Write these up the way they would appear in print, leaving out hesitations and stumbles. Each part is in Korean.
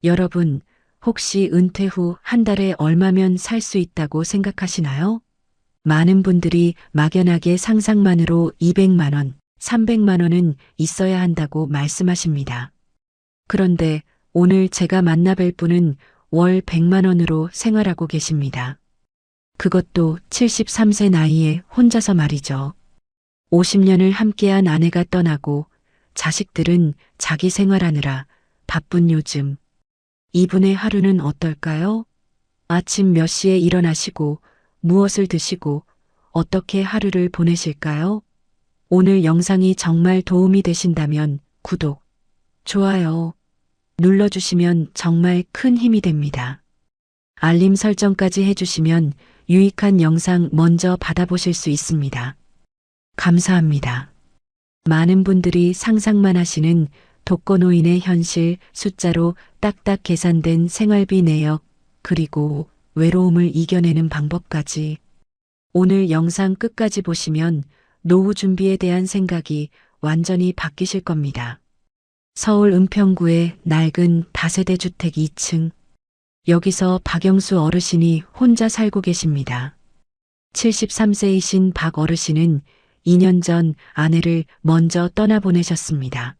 여러분, 혹시 은퇴 후 한 달에 얼마면 살 수 있다고 생각하시나요? 많은 분들이 막연하게 상상만으로 200만 원, 300만 원은 있어야 한다고 말씀하십니다. 그런데 오늘 제가 만나뵐 분은 월 100만 원으로 생활하고 계십니다. 그것도 73세 나이에 혼자서 말이죠. 50년을 함께한 아내가 떠나고 자식들은 자기 생활하느라 바쁜 요즘. 이분의 하루는 어떨까요? 아침 몇 시에 일어나시고 무엇을 드시고 어떻게 하루를 보내실까요? 오늘 영상이 정말 도움이 되신다면 구독, 좋아요 눌러주시면 정말 큰 힘이 됩니다. 알림 설정까지 해주시면 유익한 영상 먼저 받아보실 수 있습니다. 감사합니다. 많은 분들이 상상만 하시는 독거노인의 현실 숫자로 딱딱 계산된 생활비 내역, 그리고 외로움을 이겨내는 방법까지. 오늘 영상 끝까지 보시면 노후 준비에 대한 생각이 완전히 바뀌실 겁니다. 서울 은평구의 낡은 다세대 주택 2층. 여기서 박영수 어르신이 혼자 살고 계십니다. 73세이신 박 어르신은 2년 전 아내를 먼저 떠나보내셨습니다.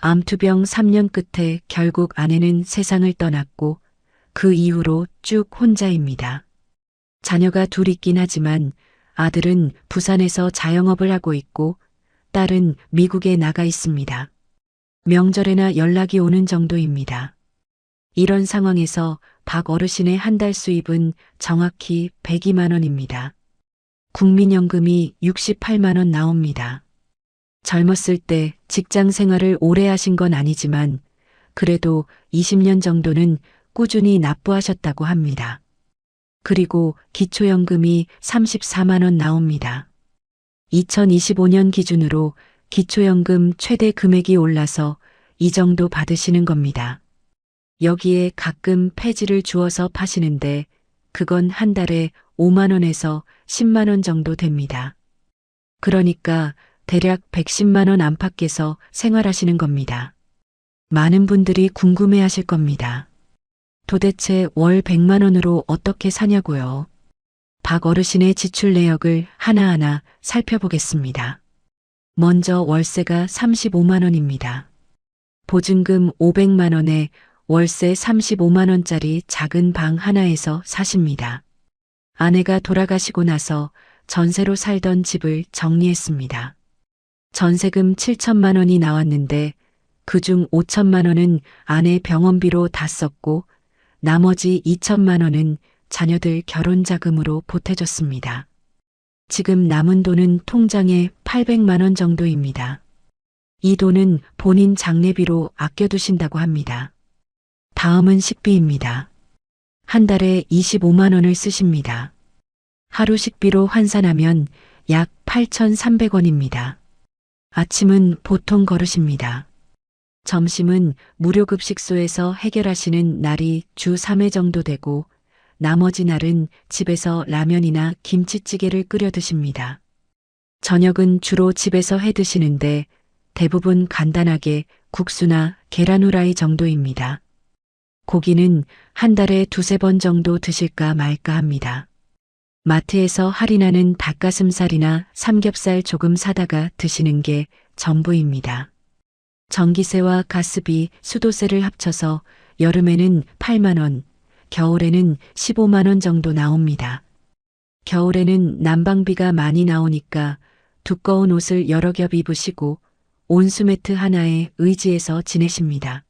암투병 3년 끝에 결국 아내는 세상을 떠났고 그 이후로 쭉 혼자입니다. 자녀가 둘 있긴 하지만 아들은 부산에서 자영업을 하고 있고 딸은 미국에 나가 있습니다. 명절에나 연락이 오는 정도입니다. 이런 상황에서 박 어르신의 한 달 수입은 정확히 102만 원입니다. 국민연금이 68만 원 나옵니다. 젊었을 때 직장 생활을 오래 하신 건 아니지만 그래도 20년 정도는 꾸준히 납부하셨다고 합니다. 그리고 기초연금이 34만 원 나옵니다. 2025년 기준으로 기초연금 최대 금액이 올라서 이 정도 받으시는 겁니다. 여기에 가끔 폐지를 주어서 파시는데 그건 한 달에 5만 원에서 10만 원 정도 됩니다. 그러니까 대략 110만 원 안팎에서 생활하시는 겁니다. 많은 분들이 궁금해 하실 겁니다. 도대체 월 100만 원으로 어떻게 사냐고요? 박 어르신의 지출 내역을 하나하나 살펴보겠습니다. 먼저 월세가 35만 원입니다. 보증금 500만 원에 월세 35만 원짜리 작은 방 하나에서 사십니다. 아내가 돌아가시고 나서 전세로 살던 집을 정리했습니다. 전세금 7천만 원이 나왔는데 그중 5천만 원은 아내 병원비로 다 썼고 나머지 2천만 원은 자녀들 결혼 자금으로 보태줬습니다. 지금 남은 돈은 통장에 800만 원 정도입니다. 이 돈은 본인 장례비로 아껴두신다고 합니다. 다음은 식비입니다. 한 달에 25만 원을 쓰십니다. 하루 식비로 환산하면 약 8,300원입니다. 아침은 보통 거르십니다. 점심은 무료급식소에서 해결하시는 날이 주 3회 정도 되고 나머지 날은 집에서 라면이나 김치찌개를 끓여 드십니다. 저녁은 주로 집에서 해 드시는데 대부분 간단하게 국수나 계란 후라이 정도입니다. 고기는 한 달에 두세 번 정도 드실까 말까 합니다. 마트에서 할인하는 닭가슴살이나 삼겹살 조금 사다가 드시는 게 전부입니다. 전기세와 가스비, 수도세를 합쳐서 여름에는 8만 원, 겨울에는 15만 원 정도 나옵니다. 겨울에는 난방비가 많이 나오니까 두꺼운 옷을 여러 겹 입으시고 온수매트 하나에 의지해서 지내십니다.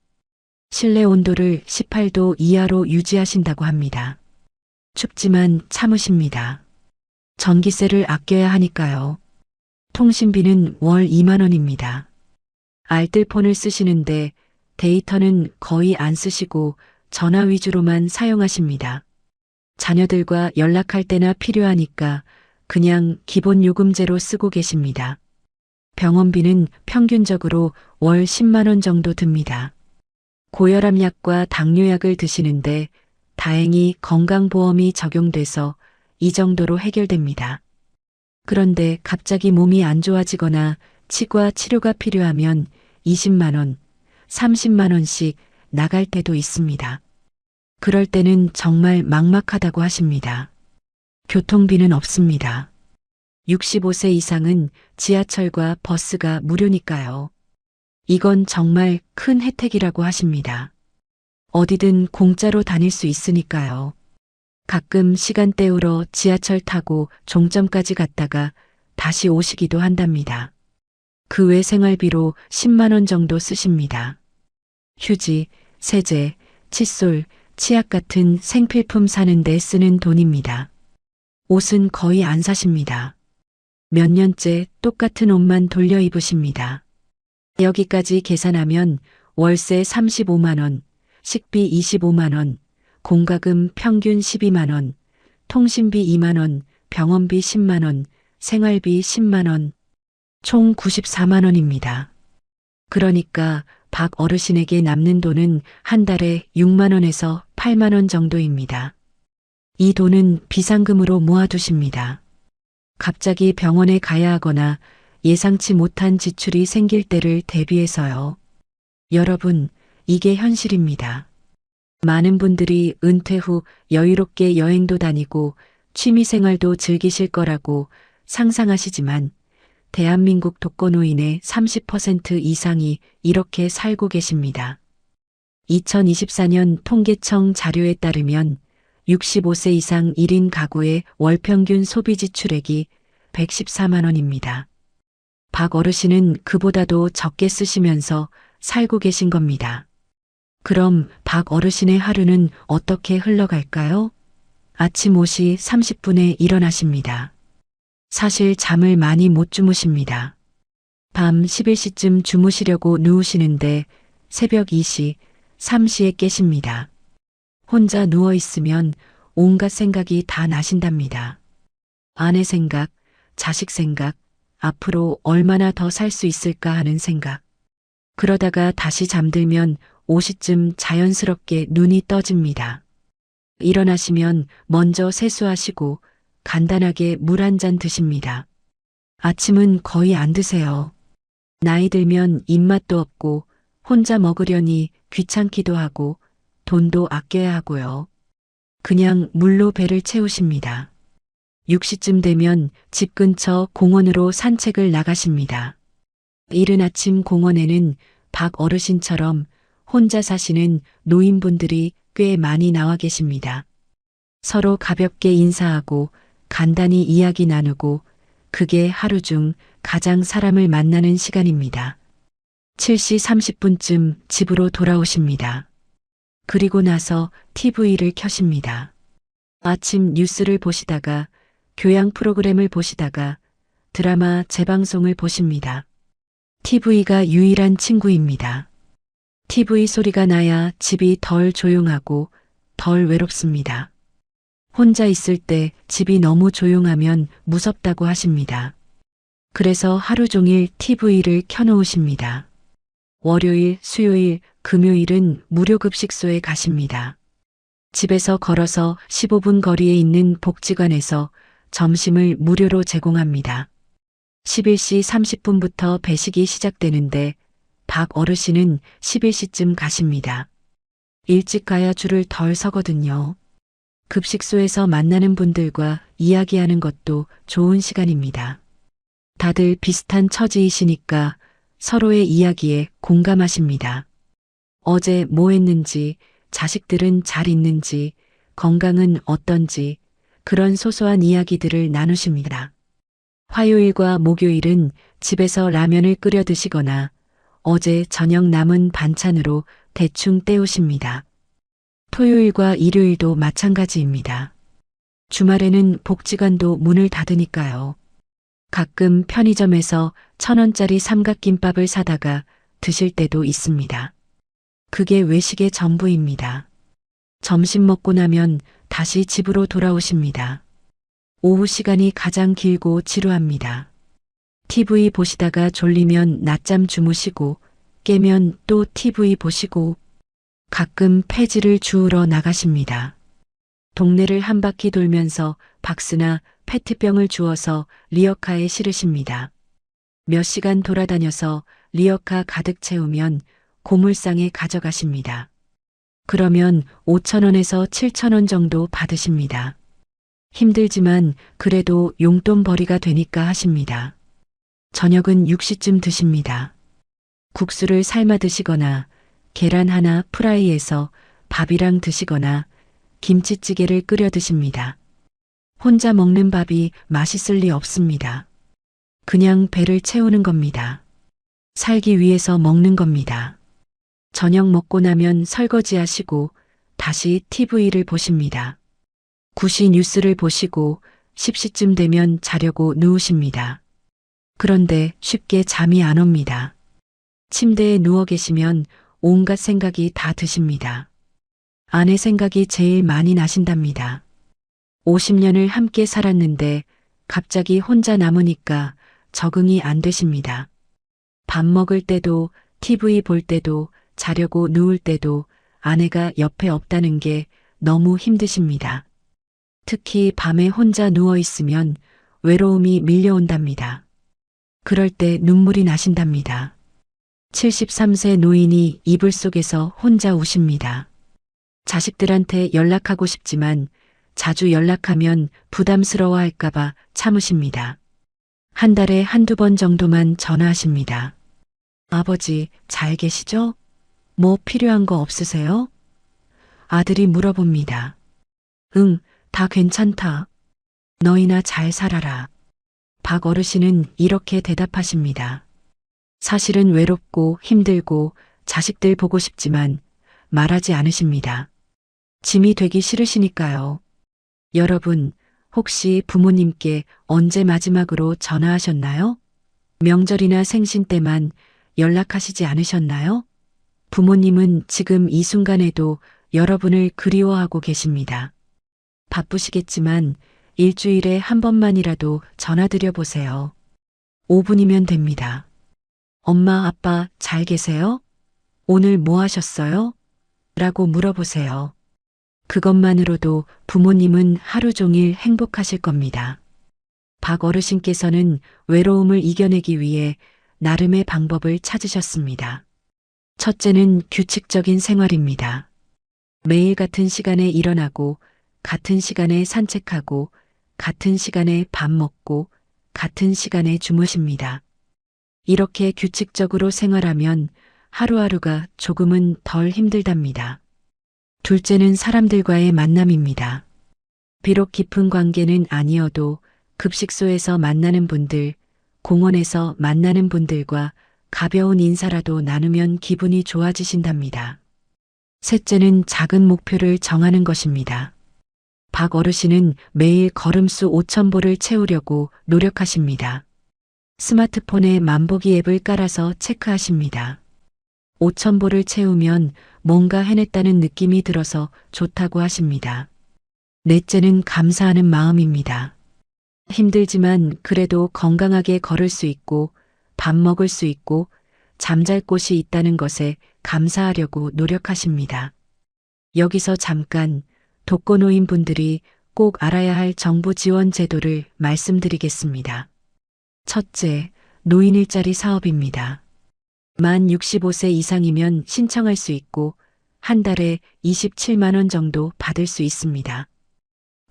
실내 온도를 18도 이하로 유지하신다고 합니다. 춥지만 참으십니다. 전기세를 아껴야 하니까요. 통신비는 월 2만 원입니다. 알뜰폰을 쓰시는데 데이터는 거의 안 쓰시고 전화 위주로만 사용하십니다. 자녀들과 연락할 때나 필요하니까 그냥 기본 요금제로 쓰고 계십니다. 병원비는 평균적으로 월 10만 원 정도 듭니다. 고혈압 약과 당뇨약을 드시는데 다행히 건강보험이 적용돼서 이 정도로 해결됩니다. 그런데 갑자기 몸이 안 좋아지거나 치과 치료가 필요하면 20만 원, 30만 원씩 나갈 때도 있습니다. 그럴 때는 정말 막막하다고 하십니다. 교통비는 없습니다. 65세 이상은 지하철과 버스가 무료니까요. 이건 정말 큰 혜택이라고 하십니다. 어디든 공짜로 다닐 수 있으니까요. 가끔 시간 때우러 지하철 타고 종점까지 갔다가 다시 오시기도 한답니다. 그 외 생활비로 10만 원 정도 쓰십니다. 휴지, 세제, 칫솔, 치약 같은 생필품 사는데 쓰는 돈입니다. 옷은 거의 안 사십니다. 몇 년째 똑같은 옷만 돌려 입으십니다. 여기까지 계산하면 월세 35만 원, 식비 25만 원, 공과금 평균 12만 원, 통신비 2만 원, 병원비 10만 원, 생활비 10만 원, 총 94만 원입니다. 그러니까 박 어르신에게 남는 돈은 한 달에 6만 원에서 8만 원 정도입니다. 이 돈은 비상금으로 모아두십니다. 갑자기 병원에 가야 하거나 예상치 못한 지출이 생길 때를 대비해서요. 여러분, 이게 현실입니다. 많은 분들이 은퇴 후 여유롭게 여행도 다니고 취미생활도 즐기실 거라고 상상하시지만 대한민국 독거노인의 30% 이상이 이렇게 살고 계십니다. 2024년 통계청 자료에 따르면 65세 이상 1인 가구의 월평균 소비 지출액이 114만 원입니다. 박 어르신은 그보다도 적게 쓰시면서 살고 계신 겁니다. 그럼 박 어르신의 하루는 어떻게 흘러갈까요? 아침 5시 30분에 일어나십니다. 사실 잠을 많이 못 주무십니다. 밤 11시쯤 주무시려고 누우시는데 새벽 2시, 3시에 깨십니다. 혼자 누워 있으면 온갖 생각이 다 나신답니다. 아내 생각, 자식 생각, 앞으로 얼마나 더 살 수 있을까 하는 생각. 그러다가 다시 잠들면 5시쯤 자연스럽게 눈이 떠집니다. 일어나시면 먼저 세수하시고 간단하게 물 한 잔 드십니다. 아침은 거의 안 드세요. 나이 들면 입맛도 없고 혼자 먹으려니 귀찮기도 하고 돈도 아껴야 하고요. 그냥 물로 배를 채우십니다. 6시쯤 되면 집 근처 공원으로 산책을 나가십니다. 이른 아침 공원에는 박 어르신처럼 혼자 사시는 노인분들이 꽤 많이 나와 계십니다. 서로 가볍게 인사하고 간단히 이야기 나누고 그게 하루 중 가장 사람을 만나는 시간입니다. 7시 30분쯤 집으로 돌아오십니다. 그리고 나서 TV를 켜십니다. 아침 뉴스를 보시다가 교양 프로그램을 보시다가 드라마 재방송을 보십니다. TV가 유일한 친구입니다. TV 소리가 나야 집이 덜 조용하고 덜 외롭습니다. 혼자 있을 때 집이 너무 조용하면 무섭다고 하십니다. 그래서 하루 종일 TV를 켜놓으십니다. 월요일, 수요일, 금요일은 무료 급식소에 가십니다. 집에서 걸어서 15분 거리에 있는 복지관에서 점심을 무료로 제공합니다. 11시 30분부터 배식이 시작되는데 박 어르신은 11시쯤 가십니다. 일찍 가야 줄을 덜 서거든요. 급식소에서 만나는 분들과 이야기하는 것도 좋은 시간입니다. 다들 비슷한 처지이시니까 서로의 이야기에 공감하십니다. 어제 뭐 했는지, 자식들은 잘 있는지, 건강은 어떤지 그런 소소한 이야기들을 나누십니다. 화요일과 목요일은 집에서 라면을 끓여 드시거나 어제 저녁 남은 반찬으로 대충 때우십니다. 토요일과 일요일도 마찬가지입니다. 주말에는 복지관도 문을 닫으니까요. 가끔 편의점에서 1,000원짜리 삼각김밥을 사다가 드실 때도 있습니다. 그게 외식의 전부입니다. 점심 먹고 나면 다시 집으로 돌아오십니다. 오후 시간이 가장 길고 지루합니다. TV 보시다가 졸리면 낮잠 주무시고 깨면 또 TV 보시고 가끔 폐지를 주우러 나가십니다. 동네를 한 바퀴 돌면서 박스나 페트병을 주워서 리어카에 실으십니다. 몇 시간 돌아다녀서 리어카 가득 채우면 고물상에 가져가십니다. 그러면 5,000원에서 7,000원 정도 받으십니다. 힘들지만 그래도 용돈벌이가 되니까 하십니다. 저녁은 6시쯤 드십니다. 국수를 삶아 드시거나 계란 하나 프라이해서 밥이랑 드시거나 김치찌개를 끓여 드십니다. 혼자 먹는 밥이 맛있을 리 없습니다. 그냥 배를 채우는 겁니다. 살기 위해서 먹는 겁니다. 저녁 먹고 나면 설거지 하시고 다시 TV를 보십니다. 9시 뉴스를 보시고 10시쯤 되면 자려고 누우십니다. 그런데 쉽게 잠이 안 옵니다. 침대에 누워 계시면 온갖 생각이 다 드십니다. 아내 생각이 제일 많이 나신답니다. 50년을 함께 살았는데 갑자기 혼자 남으니까 적응이 안 되십니다. 밥 먹을 때도 TV 볼 때도 자려고 누울 때도 아내가 옆에 없다는 게 너무 힘드십니다. 특히 밤에 혼자 누워 있으면 외로움이 밀려온답니다. 그럴 때 눈물이 나신답니다. 73세 노인이 이불 속에서 혼자 우십니다. 자식들한테 연락하고 싶지만 자주 연락하면 부담스러워 할까봐 참으십니다. 한 달에 한두 번 정도만 전화하십니다. 아버지, 잘 계시죠? 뭐 필요한 거 없으세요? 아들이 물어봅니다. 응, 다 괜찮다. 너희나 잘 살아라. 박 어르신은 이렇게 대답하십니다. 사실은 외롭고 힘들고 자식들 보고 싶지만 말하지 않으십니다. 짐이 되기 싫으시니까요. 여러분, 혹시 부모님께 언제 마지막으로 전화하셨나요? 명절이나 생신 때만 연락하시지 않으셨나요? 부모님은 지금 이 순간에도 여러분을 그리워하고 계십니다. 바쁘시겠지만 일주일에 한 번만이라도 전화드려 보세요. 5분이면 됩니다. 엄마, 아빠 잘 계세요? 오늘 뭐 하셨어요? 라고 물어보세요. 그것만으로도 부모님은 하루 종일 행복하실 겁니다. 박 어르신께서는 외로움을 이겨내기 위해 나름의 방법을 찾으셨습니다. 첫째는 규칙적인 생활입니다. 매일 같은 시간에 일어나고, 같은 시간에 산책하고, 같은 시간에 밥 먹고, 같은 시간에 주무십니다. 이렇게 규칙적으로 생활하면 하루하루가 조금은 덜 힘들답니다. 둘째는 사람들과의 만남입니다. 비록 깊은 관계는 아니어도 급식소에서 만나는 분들, 공원에서 만나는 분들과 가벼운 인사라도 나누면 기분이 좋아지신답니다. 셋째는 작은 목표를 정하는 것입니다. 박 어르신은 매일 걸음수 5,000보를 채우려고 노력하십니다. 스마트폰에 만보기 앱을 깔아서 체크하십니다. 5,000보를 채우면 뭔가 해냈다는 느낌이 들어서 좋다고 하십니다. 넷째는 감사하는 마음입니다. 힘들지만 그래도 건강하게 걸을 수 있고 밥 먹을 수 있고 잠잘 곳이 있다는 것에 감사하려고 노력하십니다. 여기서 잠깐 독거노인 분들이 꼭 알아야 할 정부 지원 제도를 말씀드리겠습니다. 첫째, 노인 일자리 사업입니다. 만 65세 이상이면 신청할 수 있고 한 달에 27만 원 정도 받을 수 있습니다.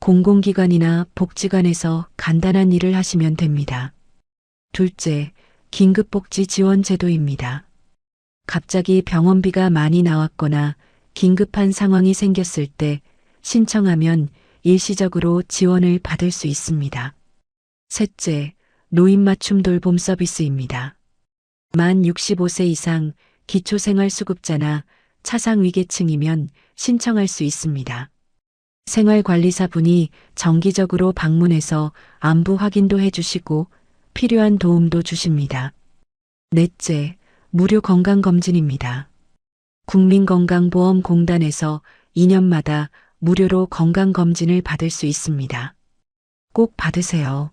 공공기관이나 복지관에서 간단한 일을 하시면 됩니다. 둘째, 긴급복지 지원 제도입니다. 갑자기 병원비가 많이 나왔거나 긴급한 상황이 생겼을 때 신청하면 일시적으로 지원을 받을 수 있습니다. 셋째, 노인 맞춤 돌봄 서비스입니다. 만 65세 이상 기초생활수급자나 차상위계층이면 신청할 수 있습니다. 생활관리사분이 정기적으로 방문해서 안부 확인도 해주시고 필요한 도움도 주십니다. 넷째, 무료 건강검진입니다. 국민건강보험공단에서 2년마다 무료로 건강검진을 받을 수 있습니다. 꼭 받으세요.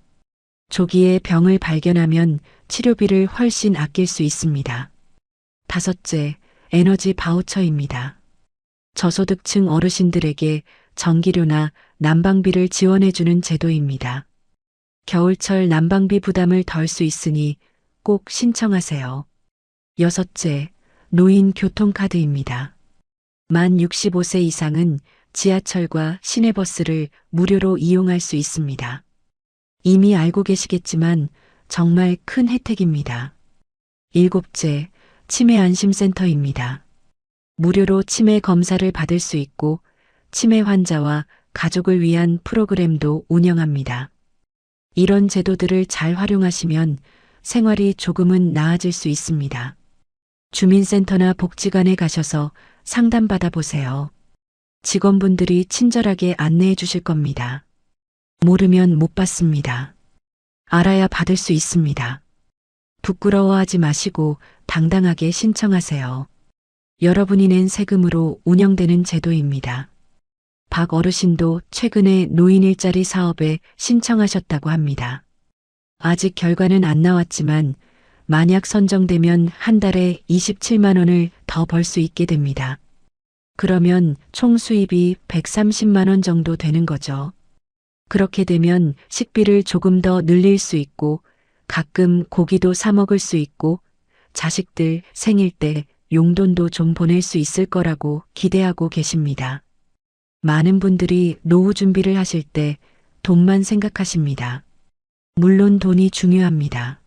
조기에 병을 발견하면 치료비를 훨씬 아낄 수 있습니다. 다섯째, 에너지 바우처입니다. 저소득층 어르신들에게 전기료나 난방비를 지원해주는 제도입니다. 겨울철 난방비 부담을 덜 수 있으니 꼭 신청하세요. 여섯째, 노인 교통카드입니다. 만 65세 이상은 지하철과 시내버스를 무료로 이용할 수 있습니다. 이미 알고 계시겠지만 정말 큰 혜택입니다. 일곱째, 치매 안심센터입니다. 무료로 치매 검사를 받을 수 있고 치매 환자와 가족을 위한 프로그램도 운영합니다. 이런 제도들을 잘 활용하시면 생활이 조금은 나아질 수 있습니다. 주민센터나 복지관에 가셔서 상담받아 보세요. 직원분들이 친절하게 안내해 주실 겁니다. 모르면 못 받습니다. 알아야 받을 수 있습니다. 부끄러워하지 마시고 당당하게 신청하세요. 여러분이 낸 세금으로 운영되는 제도입니다. 박 어르신도 최근에 노인 일자리 사업에 신청하셨다고 합니다. 아직 결과는 안 나왔지만 만약 선정되면 한 달에 27만 원을 더 벌 수 있게 됩니다. 그러면 총 수입이 130만 원 정도 되는 거죠. 그렇게 되면 식비를 조금 더 늘릴 수 있고 가끔 고기도 사 먹을 수 있고 자식들 생일 때 용돈도 좀 보낼 수 있을 거라고 기대하고 계십니다. 많은 분들이 노후 준비를 하실 때 돈만 생각하십니다. 물론 돈이 중요합니다.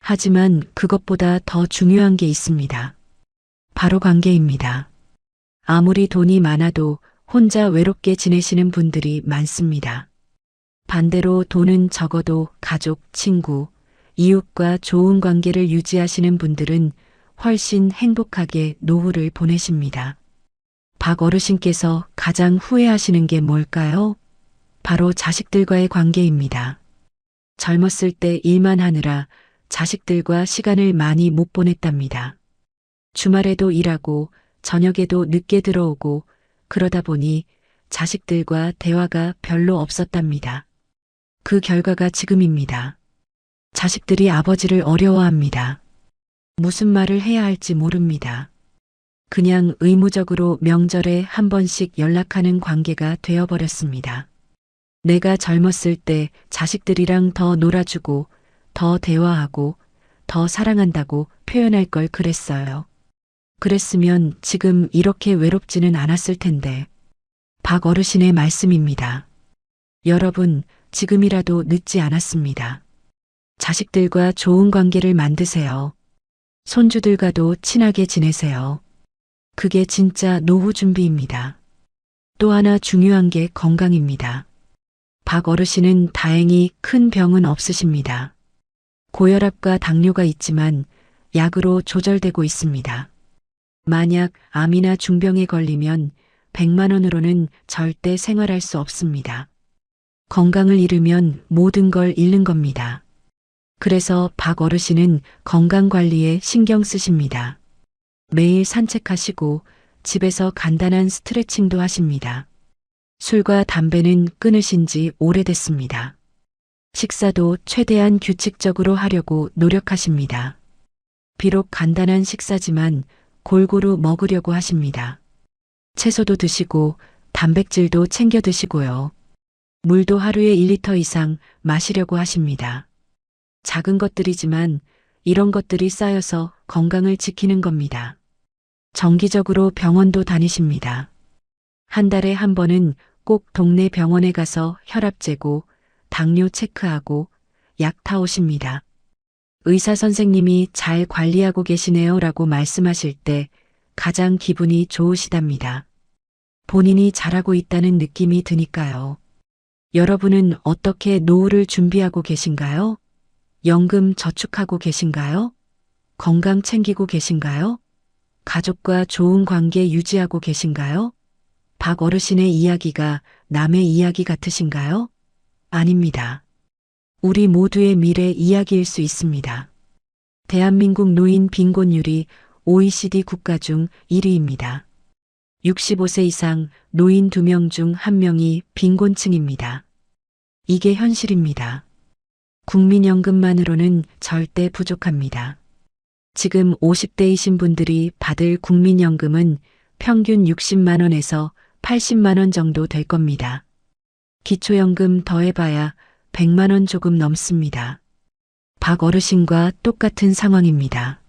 하지만 그것보다 더 중요한 게 있습니다. 바로 관계입니다. 아무리 돈이 많아도 혼자 외롭게 지내시는 분들이 많습니다. 반대로 돈은 적어도 가족, 친구, 이웃과 좋은 관계를 유지하시는 분들은 훨씬 행복하게 노후를 보내십니다. 박 어르신께서 가장 후회하시는 게 뭘까요? 바로 자식들과의 관계입니다. 젊었을 때 일만 하느라 자식들과 시간을 많이 못 보냈답니다. 주말에도 일하고 저녁에도 늦게 들어오고 그러다 보니 자식들과 대화가 별로 없었답니다. 그 결과가 지금입니다. 자식들이 아버지를 어려워합니다. 무슨 말을 해야 할지 모릅니다. 그냥 의무적으로 명절에 한 번씩 연락하는 관계가 되어버렸습니다. 내가 젊었을 때 자식들이랑 더 놀아주고 더 대화하고 더 사랑한다고 표현할 걸 그랬어요. 그랬으면 지금 이렇게 외롭지는 않았을 텐데. 박 어르신의 말씀입니다. 여러분, 지금이라도 늦지 않았습니다. 자식들과 좋은 관계를 만드세요. 손주들과도 친하게 지내세요. 그게 진짜 노후 준비입니다. 또 하나 중요한 게 건강입니다. 박 어르신은 다행히 큰 병은 없으십니다. 고혈압과 당뇨가 있지만 약으로 조절되고 있습니다. 만약 암이나 중병에 걸리면 100만 원으로는 절대 생활할 수 없습니다. 건강을 잃으면 모든 걸 잃는 겁니다. 그래서 박 어르신은 건강 관리에 신경 쓰십니다. 매일 산책하시고 집에서 간단한 스트레칭도 하십니다. 술과 담배는 끊으신 지 오래됐습니다. 식사도 최대한 규칙적으로 하려고 노력하십니다. 비록 간단한 식사지만 골고루 먹으려고 하십니다. 채소도 드시고 단백질도 챙겨 드시고요. 물도 하루에 1리터 이상 마시려고 하십니다. 작은 것들이지만 이런 것들이 쌓여서 건강을 지키는 겁니다. 정기적으로 병원도 다니십니다. 한 달에 한 번은 꼭 동네 병원에 가서 혈압 재고 당뇨 체크하고 약 타오십니다. 의사 선생님이 잘 관리하고 계시네요 라고 말씀하실 때 가장 기분이 좋으시답니다. 본인이 잘하고 있다는 느낌이 드니까요. 여러분은 어떻게 노후를 준비하고 계신가요? 연금 저축하고 계신가요? 건강 챙기고 계신가요? 가족과 좋은 관계 유지하고 계신가요? 박 어르신의 이야기가 남의 이야기 같으신가요? 아닙니다. 우리 모두의 미래 이야기일 수 있습니다. 대한민국 노인 빈곤율이 OECD 국가 중 1위입니다. 65세 이상 노인 2명 중 1명이 빈곤층입니다. 이게 현실입니다. 국민연금만으로는 절대 부족합니다. 지금 50대이신 분들이 받을 국민연금은 평균 60만 원에서 80만 원 정도 될 겁니다. 기초연금 더해봐야 100만 원 조금 넘습니다. 박 어르신과 똑같은 상황입니다.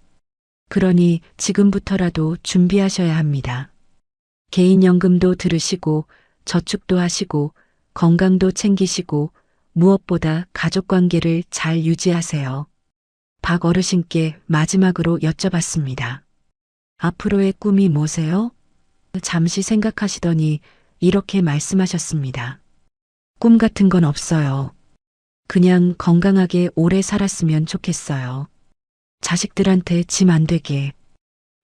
그러니 지금부터라도 준비하셔야 합니다. 개인연금도 들으시고 저축도 하시고 건강도 챙기시고 무엇보다 가족관계를 잘 유지하세요. 박 어르신께 마지막으로 여쭤봤습니다. 앞으로의 꿈이 뭐세요? 잠시 생각하시더니 이렇게 말씀하셨습니다. 꿈 같은 건 없어요. 그냥 건강하게 오래 살았으면 좋겠어요. 자식들한테 짐 안 되게.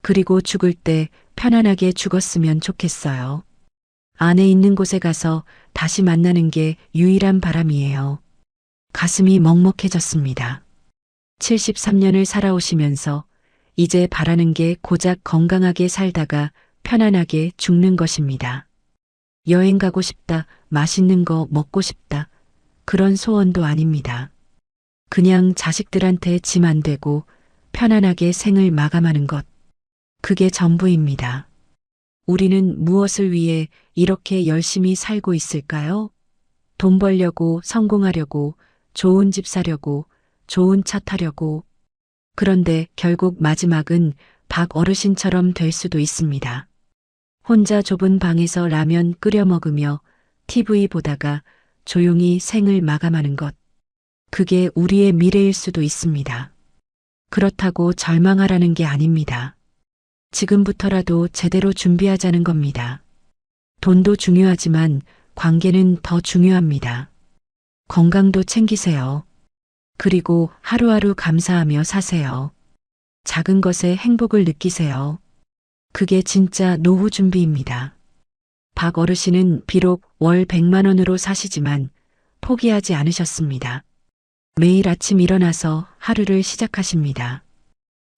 그리고 죽을 때 편안하게 죽었으면 좋겠어요. 안에 있는 곳에 가서 다시 만나는 게 유일한 바람이에요. 가슴이 먹먹해졌습니다. 73년을 살아오시면서 이제 바라는 게 고작 건강하게 살다가 편안하게 죽는 것입니다. 여행 가고 싶다, 맛있는 거 먹고 싶다. 그런 소원도 아닙니다. 그냥 자식들한테 짐 안 되고 편안하게 생을 마감하는 것. 그게 전부입니다. 우리는 무엇을 위해 이렇게 열심히 살고 있을까요? 돈 벌려고, 성공하려고, 좋은 집 사려고, 좋은 차 타려고. 그런데 결국 마지막은 박 어르신처럼 될 수도 있습니다. 혼자 좁은 방에서 라면 끓여 먹으며 TV 보다가 조용히 생을 마감하는 것. 그게 우리의 미래일 수도 있습니다. 그렇다고 절망하라는 게 아닙니다. 지금부터라도 제대로 준비하자는 겁니다. 돈도 중요하지만 관계는 더 중요합니다. 건강도 챙기세요. 그리고 하루하루 감사하며 사세요. 작은 것에 행복을 느끼세요. 그게 진짜 노후 준비입니다. 박 어르신은 비록 월 100만 원으로 사시지만 포기하지 않으셨습니다. 매일 아침 일어나서 하루를 시작하십니다.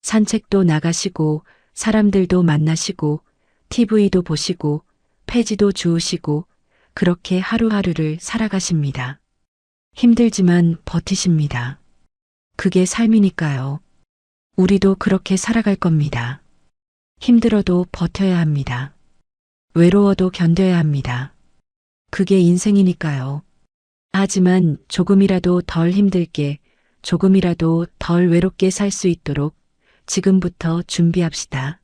산책도 나가시고 사람들도 만나시고 TV도 보시고 폐지도 주우시고 그렇게 하루하루를 살아가십니다. 힘들지만 버티십니다. 그게 삶이니까요. 우리도 그렇게 살아갈 겁니다. 힘들어도 버텨야 합니다. 외로워도 견뎌야 합니다. 그게 인생이니까요. 하지만 조금이라도 덜 힘들게, 조금이라도 덜 외롭게 살 수 있도록 지금부터 준비합시다.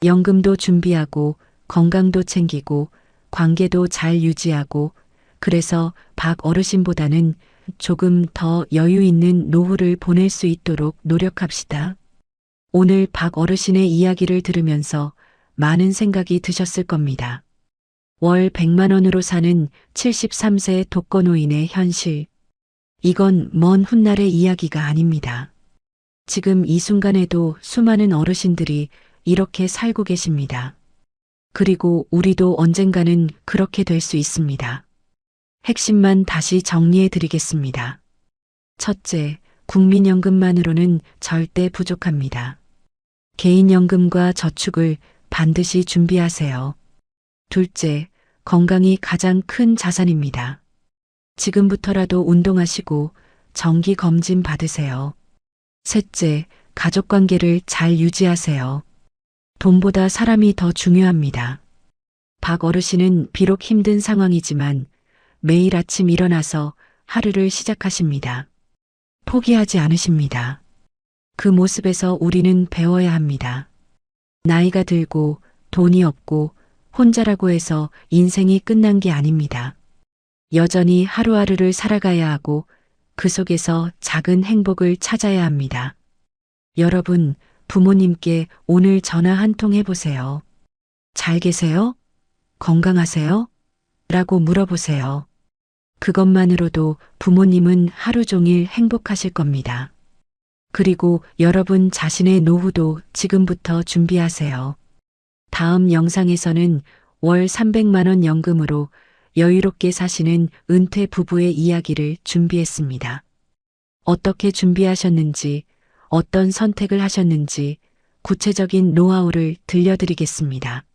연금도 준비하고, 건강도 챙기고, 관계도 잘 유지하고, 그래서 박 어르신보다는 조금 더 여유 있는 노후를 보낼 수 있도록 노력합시다. 오늘 박 어르신의 이야기를 들으면서 많은 생각이 드셨을 겁니다. 월 100만 원으로 사는 73세 독거노인의 현실. 이건 먼 훗날의 이야기가 아닙니다. 지금 이 순간에도 수많은 어르신들이 이렇게 살고 계십니다. 그리고 우리도 언젠가는 그렇게 될 수 있습니다. 핵심만 다시 정리해 드리겠습니다. 첫째, 국민연금만으로는 절대 부족합니다. 개인연금과 저축을 반드시 준비하세요. 둘째, 건강이 가장 큰 자산입니다. 지금부터라도 운동하시고 정기 검진 받으세요. 셋째, 가족관계를 잘 유지하세요. 돈보다 사람이 더 중요합니다. 박 어르신은 비록 힘든 상황이지만 매일 아침 일어나서 하루를 시작하십니다. 포기하지 않으십니다. 그 모습에서 우리는 배워야 합니다. 나이가 들고 돈이 없고 혼자라고 해서 인생이 끝난 게 아닙니다. 여전히 하루하루를 살아가야 하고 그 속에서 작은 행복을 찾아야 합니다. 여러분, 부모님께 오늘 전화 한 통 해보세요. 잘 계세요? 건강하세요? 라고 물어보세요. 그것만으로도 부모님은 하루 종일 행복하실 겁니다. 그리고 여러분 자신의 노후도 지금부터 준비하세요. 다음 영상에서는 월 300만 원 연금으로 여유롭게 사시는 은퇴 부부의 이야기를 준비했습니다. 어떻게 준비하셨는지, 어떤 선택을 하셨는지 구체적인 노하우를 들려드리겠습니다.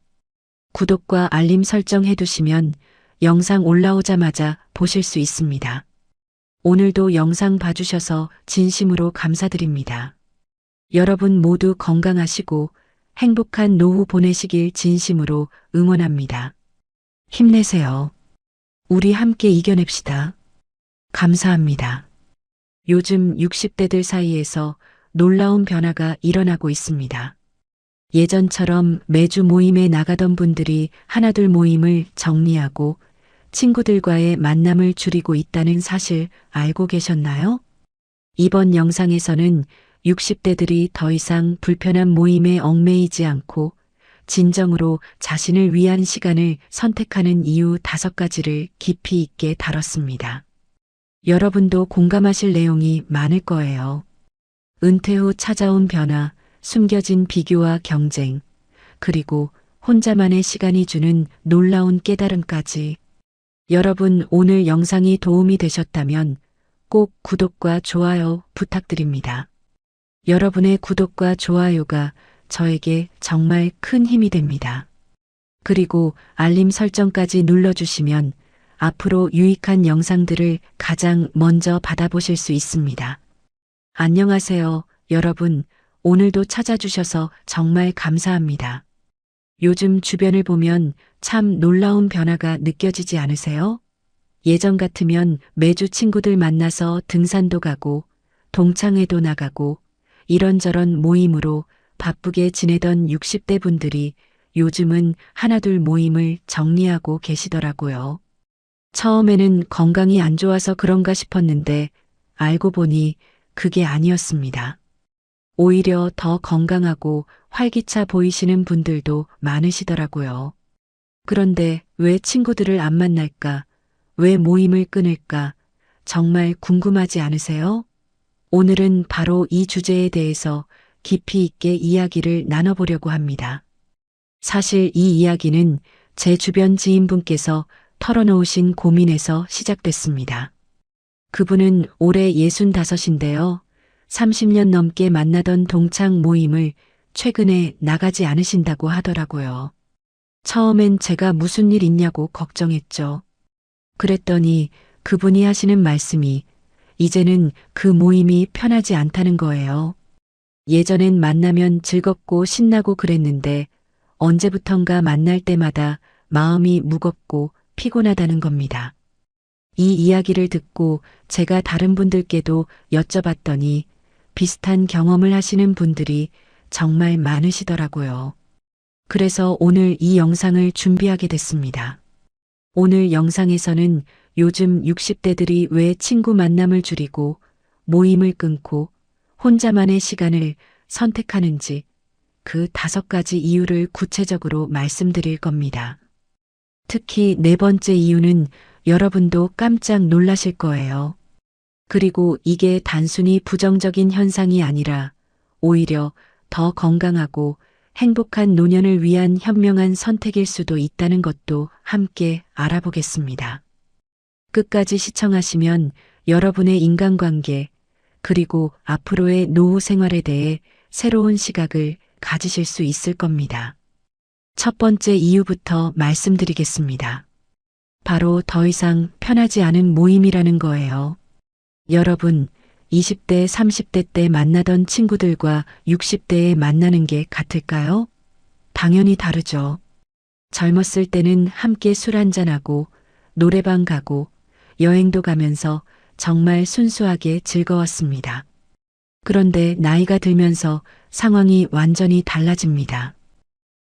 구독과 알림 설정 해두시면 영상 올라오자마자 보실 수 있습니다. 오늘도 영상 봐주셔서 진심으로 감사드립니다. 여러분 모두 건강하시고 행복한 노후 보내시길 진심으로 응원합니다. 힘내세요. 우리 함께 이겨냅시다. 감사합니다. 요즘 60대들 사이에서 놀라운 변화가 일어나고 있습니다. 예전처럼 매주 모임에 나가던 분들이 하나둘 모임을 정리하고 친구들과의 만남을 줄이고 있다는 사실 알고 계셨나요? 이번 영상에서는 60대들이 더 이상 불편한 모임에 얽매이지 않고 진정으로 자신을 위한 시간을 선택하는 이유 5가지를 깊이 있게 다뤘습니다. 여러분도 공감하실 내용이 많을 거예요. 은퇴 후 찾아온 변화, 숨겨진 비교와 경쟁, 그리고 혼자만의 시간이 주는 놀라운 깨달음까지. 여러분, 오늘 영상이 도움이 되셨다면 꼭 구독과 좋아요 부탁드립니다. 여러분의 구독과 좋아요가 저에게 정말 큰 힘이 됩니다. 그리고 알림 설정까지 눌러주시면 앞으로 유익한 영상들을 가장 먼저 받아보실 수 있습니다. 안녕하세요, 여러분. 오늘도 찾아주셔서 정말 감사합니다. 요즘 주변을 보면 참 놀라운 변화가 느껴지지 않으세요? 예전 같으면 매주 친구들 만나서 등산도 가고 동창회도 나가고 이런저런 모임으로 바쁘게 지내던 60대 분들이 요즘은 하나둘 모임을 정리하고 계시더라고요. 처음에는 건강이 안 좋아서 그런가 싶었는데 알고 보니 그게 아니었습니다. 오히려 더 건강하고 활기차 보이시는 분들도 많으시더라고요. 그런데 왜 친구들을 안 만날까? 왜 모임을 끊을까? 정말 궁금하지 않으세요? 오늘은 바로 이 주제에 대해서 깊이 있게 이야기를 나눠보려고 합니다. 사실 이 이야기는 제 주변 지인분께서 털어놓으신 고민에서 시작됐습니다. 그분은 올해 65인데요. 30년 넘게 만나던 동창 모임을 최근에 나가지 않으신다고 하더라고요. 처음엔 제가 무슨 일 있냐고 걱정했죠. 그랬더니 그분이 하시는 말씀이 이제는 그 모임이 편하지 않다는 거예요. 예전엔 만나면 즐겁고 신나고 그랬는데 언제부턴가 만날 때마다 마음이 무겁고 피곤하다는 겁니다. 이 이야기를 듣고 제가 다른 분들께도 여쭤봤더니 비슷한 경험을 하시는 분들이 정말 많으시더라고요. 그래서 오늘 이 영상을 준비하게 됐습니다. 오늘 영상에서는 요즘 60대들이 왜 친구 만남을 줄이고 모임을 끊고 혼자만의 시간을 선택하는지 그 5가지 이유를 구체적으로 말씀드릴 겁니다. 특히 4번째 이유는 여러분도 깜짝 놀라실 거예요. 그리고 이게 단순히 부정적인 현상이 아니라 오히려 더 건강하고 행복한 노년을 위한 현명한 선택일 수도 있다는 것도 함께 알아보겠습니다. 끝까지 시청하시면 여러분의 인간관계 그리고 앞으로의 노후 생활에 대해 새로운 시각을 가지실 수 있을 겁니다. 첫 번째 이유부터 말씀드리겠습니다. 바로 더 이상 편하지 않은 모임이라는 거예요. 여러분, 20대, 30대 때 만나던 친구들과 60대에 만나는 게 같을까요? 당연히 다르죠. 젊었을 때는 함께 술 한잔하고 노래방 가고 여행도 가면서 정말 순수하게 즐거웠습니다. 그런데 나이가 들면서 상황이 완전히 달라집니다.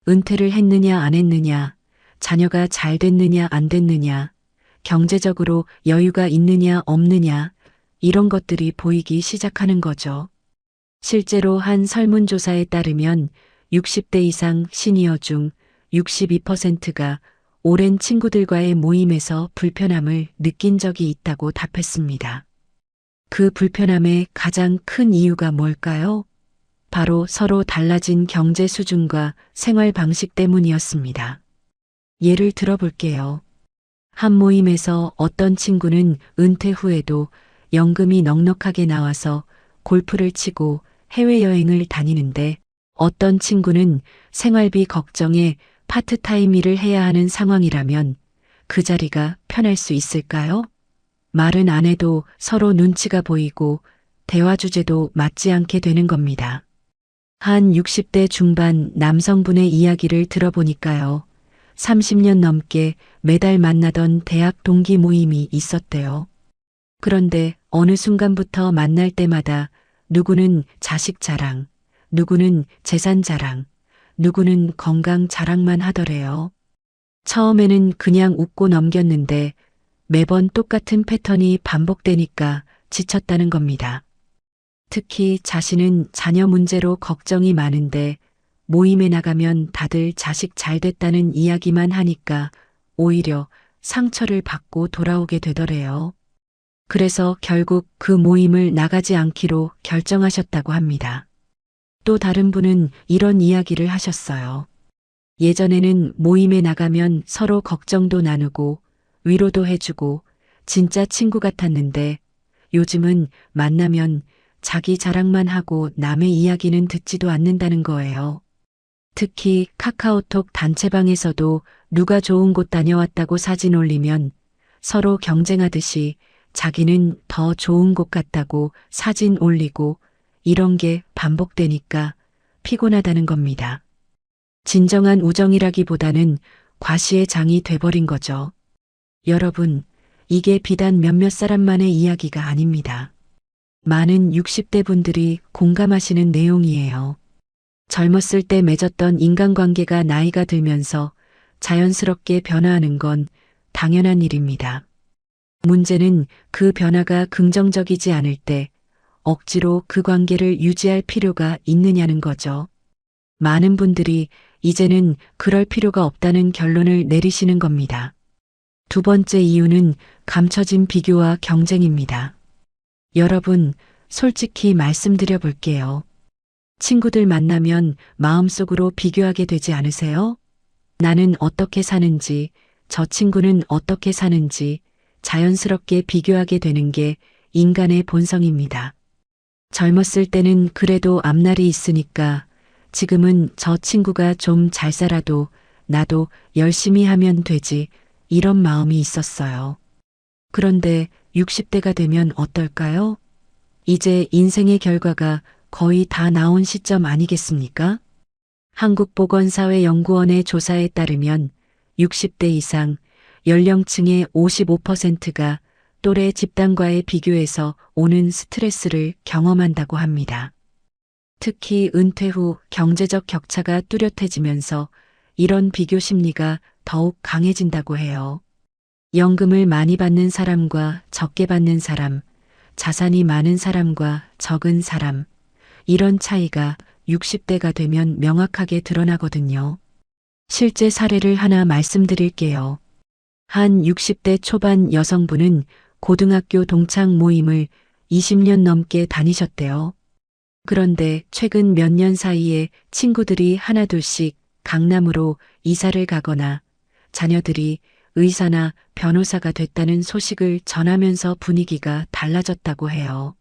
은퇴를 했느냐 안 했느냐, 자녀가 잘 됐느냐 안 됐느냐, 경제적으로 여유가 있느냐 없느냐, 이런 것들이 보이기 시작하는 거죠. 실제로 한 설문조사에 따르면 60대 이상 시니어 중 62%가 오랜 친구들과의 모임에서 불편함을 느낀 적이 있다고 답했습니다. 그 불편함의 가장 큰 이유가 뭘까요? 바로 서로 달라진 경제 수준과 생활 방식 때문이었습니다. 예를 들어볼게요. 한 모임에서 어떤 친구는 은퇴 후에도 연금이 넉넉하게 나와서 골프를 치고 해외여행을 다니는데 어떤 친구는 생활비 걱정에 파트타임 일을 해야 하는 상황이라면 그 자리가 편할 수 있을까요? 말은 안 해도 서로 눈치가 보이고 대화 주제도 맞지 않게 되는 겁니다. 한 60대 중반 남성분의 이야기를 들어보니까요. 30년 넘게 매달 만나던 대학 동기 모임이 있었대요. 그런데 어느 순간부터 만날 때마다 누구는 자식 자랑, 누구는 재산 자랑, 누구는 건강 자랑만 하더래요. 처음에는 그냥 웃고 넘겼는데 매번 똑같은 패턴이 반복되니까 지쳤다는 겁니다. 특히 자신은 자녀 문제로 걱정이 많은데 모임에 나가면 다들 자식 잘 됐다는 이야기만 하니까 오히려 상처를 받고 돌아오게 되더래요. 그래서 결국 그 모임을 나가지 않기로 결정하셨다고 합니다. 또 다른 분은 이런 이야기를 하셨어요. 예전에는 모임에 나가면 서로 걱정도 나누고 위로도 해주고 진짜 친구 같았는데 요즘은 만나면 자기 자랑만 하고 남의 이야기는 듣지도 않는다는 거예요. 특히 카카오톡 단체방에서도 누가 좋은 곳 다녀왔다고 사진 올리면 서로 경쟁하듯이 자기는 더 좋은 곳 같다고 사진 올리고 이런 게 반복되니까 피곤하다는 겁니다. 진정한 우정이라기보다는 과시의 장이 돼버린 거죠. 여러분, 이게 비단 몇몇 사람만의 이야기가 아닙니다. 많은 60대 분들이 공감하시는 내용이에요. 젊었을 때 맺었던 인간관계가 나이가 들면서 자연스럽게 변화하는 건 당연한 일입니다. 문제는 그 변화가 긍정적이지 않을 때 억지로 그 관계를 유지할 필요가 있느냐는 거죠. 많은 분들이 이제는 그럴 필요가 없다는 결론을 내리시는 겁니다. 두 번째 이유는 감춰진 비교와 경쟁입니다. 여러분, 솔직히 말씀드려 볼게요. 친구들 만나면 마음속으로 비교하게 되지 않으세요? 나는 어떻게 사는지, 저 친구는 어떻게 사는지 자연스럽게 비교하게 되는 게 인간의 본성입니다. 젊었을 때는 그래도 앞날이 있으니까 지금은 저 친구가 좀 잘 살아도 나도 열심히 하면 되지 이런 마음이 있었어요. 그런데 60대가 되면 어떨까요? 이제 인생의 결과가 거의 다 나온 시점 아니겠습니까? 한국보건사회연구원의 조사에 따르면 60대 이상 연령층의 55%가 또래 집단과의 비교에서 오는 스트레스를 경험한다고 합니다. 특히 은퇴 후 경제적 격차가 뚜렷해지면서 이런 비교 심리가 더욱 강해진다고 해요. 연금을 많이 받는 사람과 적게 받는 사람, 자산이 많은 사람과 적은 사람, 이런 차이가 60대가 되면 명확하게 드러나거든요. 실제 사례를 하나 말씀드릴게요. 한 60대 초반 여성분은 고등학교 동창 모임을 20년 넘게 다니셨대요. 그런데 최근 몇 년 사이에 친구들이 하나둘씩 강남으로 이사를 가거나 자녀들이 의사나 변호사가 됐다는 소식을 전하면서 분위기가 달라졌다고 해요.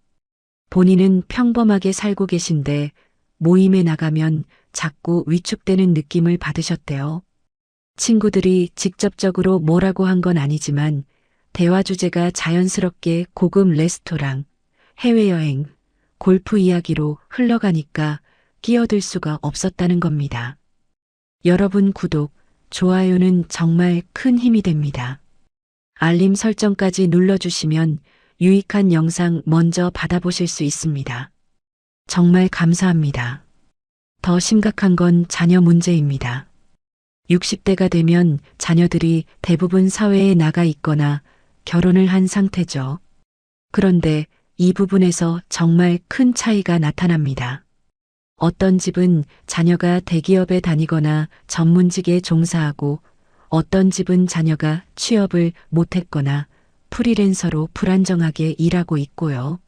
본인은 평범하게 살고 계신데 모임에 나가면 자꾸 위축되는 느낌을 받으셨대요. 친구들이 직접적으로 뭐라고 한 건 아니지만 대화 주제가 자연스럽게 고급 레스토랑, 해외여행, 골프 이야기로 흘러가니까 끼어들 수가 없었다는 겁니다. 여러분 구독, 좋아요는 정말 큰 힘이 됩니다. 알림 설정까지 눌러주시면 유익한 영상 먼저 받아보실 수 있습니다. 정말 감사합니다. 더 심각한 건 자녀 문제입니다. 60대가 되면 자녀들이 대부분 사회에 나가 있거나 결혼을 한 상태죠. 그런데 이 부분에서 정말 큰 차이가 나타납니다. 어떤 집은 자녀가 대기업에 다니거나 전문직에 종사하고 어떤 집은 자녀가 취업을 못했거나 프리랜서로 불안정하게 일하고 있고요.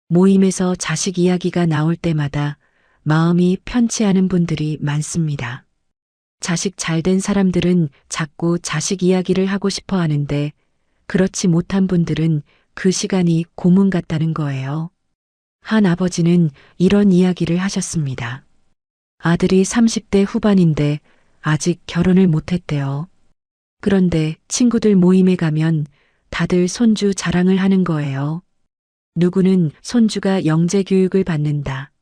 모임에서 자식 이야기가 나올 때마다 마음이 편치 않은 분들이 많습니다. 자식 잘된 사람들은 자꾸 자식 이야기를 하고 싶어 하는데 그렇지 못한 분들은 그 시간이 고문 같다는 거예요. 한 아버지는 이런 이야기를 하셨습니다. 아들이 30대 후반인데 아직 결혼을 못했대요. 그런데 친구들 모임에 가면 다들 손주 자랑을 하는 거예요. 누구는 손주가 영재 교육을 받는다.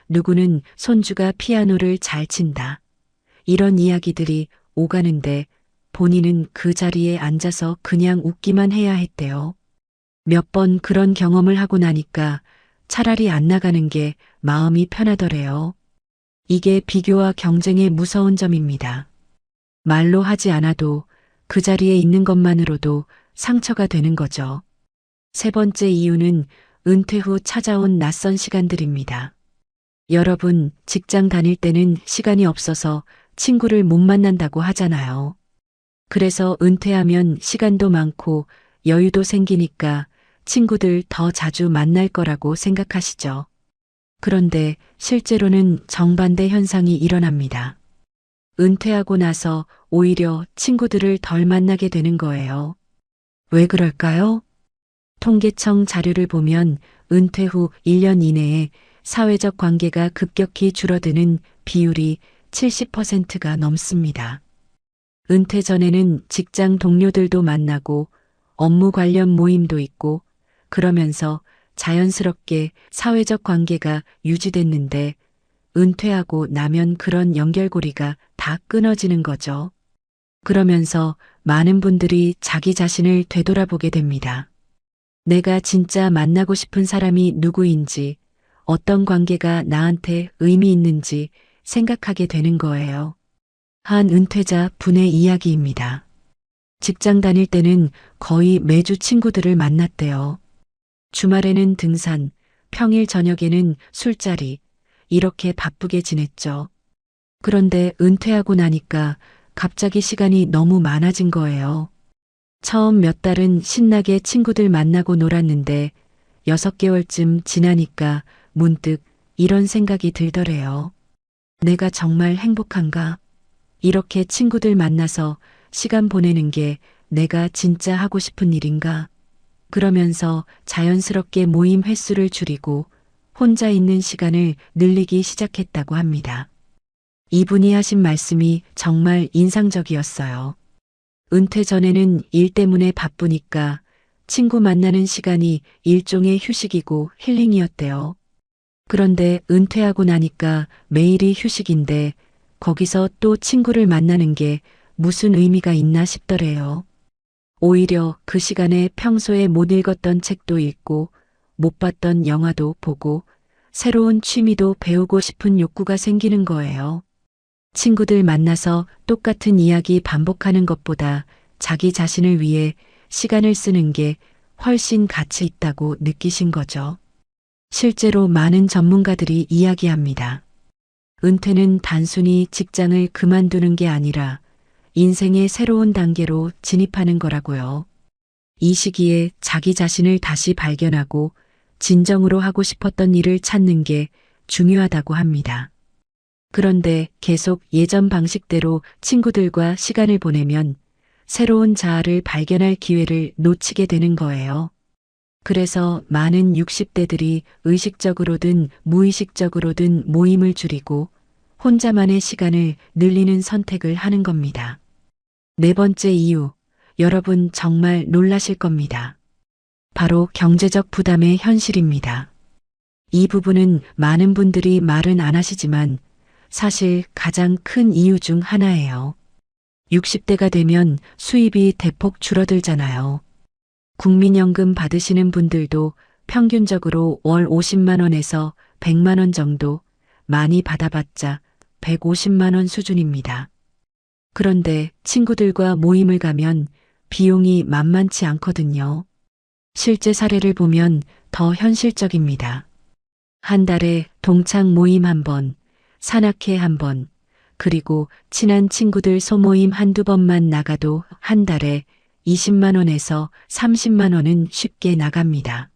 누구는 손주가 피아노를 잘 친다. 이런 이야기들이 오가는데 본인은 그 자리에 앉아서 그냥 웃기만 해야 했대요. 몇 번 그런 경험을 하고 나니까 차라리 안 나가는 게 마음이 편하더래요. 이게 비교와 경쟁의 무서운 점입니다. 말로 하지 않아도 그 자리에 있는 것만으로도 상처가 되는 거죠. 세 번째 이유는 은퇴 후 찾아온 낯선 시간들입니다. 여러분, 직장 다닐 때는 시간이 없어서 친구를 못 만난다고 하잖아요. 그래서 은퇴하면 시간도 많고 여유도 생기니까 친구들 더 자주 만날 거라고 생각하시죠. 그런데 실제로는 정반대 현상이 일어납니다. 은퇴하고 나서 오히려 친구들을 덜 만나게 되는 거예요. 왜 그럴까요? 통계청 자료를 보면 은퇴 후 1년 이내에 사회적 관계가 급격히 줄어드는 비율이 70%가 넘습니다. 은퇴 전에는 직장 동료들도 만나고 업무 관련 모임도 있고 그러면서 자연스럽게 사회적 관계가 유지됐는데 은퇴하고 나면 그런 연결고리가 다 끊어지는 거죠. 그러면서 많은 분들이 자기 자신을 되돌아보게 됩니다. 내가 진짜 만나고 싶은 사람이 누구인지, 어떤 관계가 나한테 의미 있는지 생각하게 되는 거예요. 한 은퇴자 분의 이야기입니다. 직장 다닐 때는 거의 매주 친구들을 만났대요. 주말에는 등산, 평일 저녁에는 술자리, 이렇게 바쁘게 지냈죠. 그런데 은퇴하고 나니까 갑자기 시간이 너무 많아진 거예요. 처음 몇 달은 신나게 친구들 만나고 놀았는데 6개월쯤 지나니까 문득 이런 생각이 들더래요. 내가 정말 행복한가? 이렇게 친구들 만나서 시간 보내는 게 내가 진짜 하고 싶은 일인가? 그러면서 자연스럽게 모임 횟수를 줄이고 혼자 있는 시간을 늘리기 시작했다고 합니다. 이분이 하신 말씀이 정말 인상적이었어요. 은퇴 전에는 일 때문에 바쁘니까 친구 만나는 시간이 일종의 휴식이고 힐링이었대요. 그런데 은퇴하고 나니까 매일이 휴식인데 거기서 또 친구를 만나는 게 무슨 의미가 있나 싶더래요. 오히려 그 시간에 평소에 못 읽었던 책도 읽고 못 봤던 영화도 보고 새로운 취미도 배우고 싶은 욕구가 생기는 거예요. 친구들 만나서 똑같은 이야기 반복하는 것보다 자기 자신을 위해 시간을 쓰는 게 훨씬 가치 있다고 느끼신 거죠. 실제로 많은 전문가들이 이야기합니다. 은퇴는 단순히 직장을 그만두는 게 아니라 인생의 새로운 단계로 진입하는 거라고요. 이 시기에 자기 자신을 다시 발견하고 진정으로 하고 싶었던 일을 찾는 게 중요하다고 합니다. 그런데 계속 예전 방식대로 친구들과 시간을 보내면 새로운 자아를 발견할 기회를 놓치게 되는 거예요. 그래서 많은 60대들이 의식적으로든 무의식적으로든 모임을 줄이고 혼자만의 시간을 늘리는 선택을 하는 겁니다. 네 번째 이유, 여러분 정말 놀라실 겁니다. 바로 경제적 부담의 현실입니다. 이 부분은 많은 분들이 말은 안 하시지만 사실 가장 큰 이유 중 하나예요. 60대가 되면 수입이 대폭 줄어들잖아요. 국민연금 받으시는 분들도 평균적으로 월 50만 원에서 100만 원 정도, 많이 받아봤자 150만 원 수준입니다. 그런데 친구들과 모임을 가면 비용이 만만치 않거든요. 실제 사례를 보면 더 현실적입니다. 한 달에 동창 모임 1번, 산악회 1번, 그리고 친한 친구들 소모임 한두 번만 나가도 한 달에 20만 원에서 30만 원은 쉽게 나갑니다.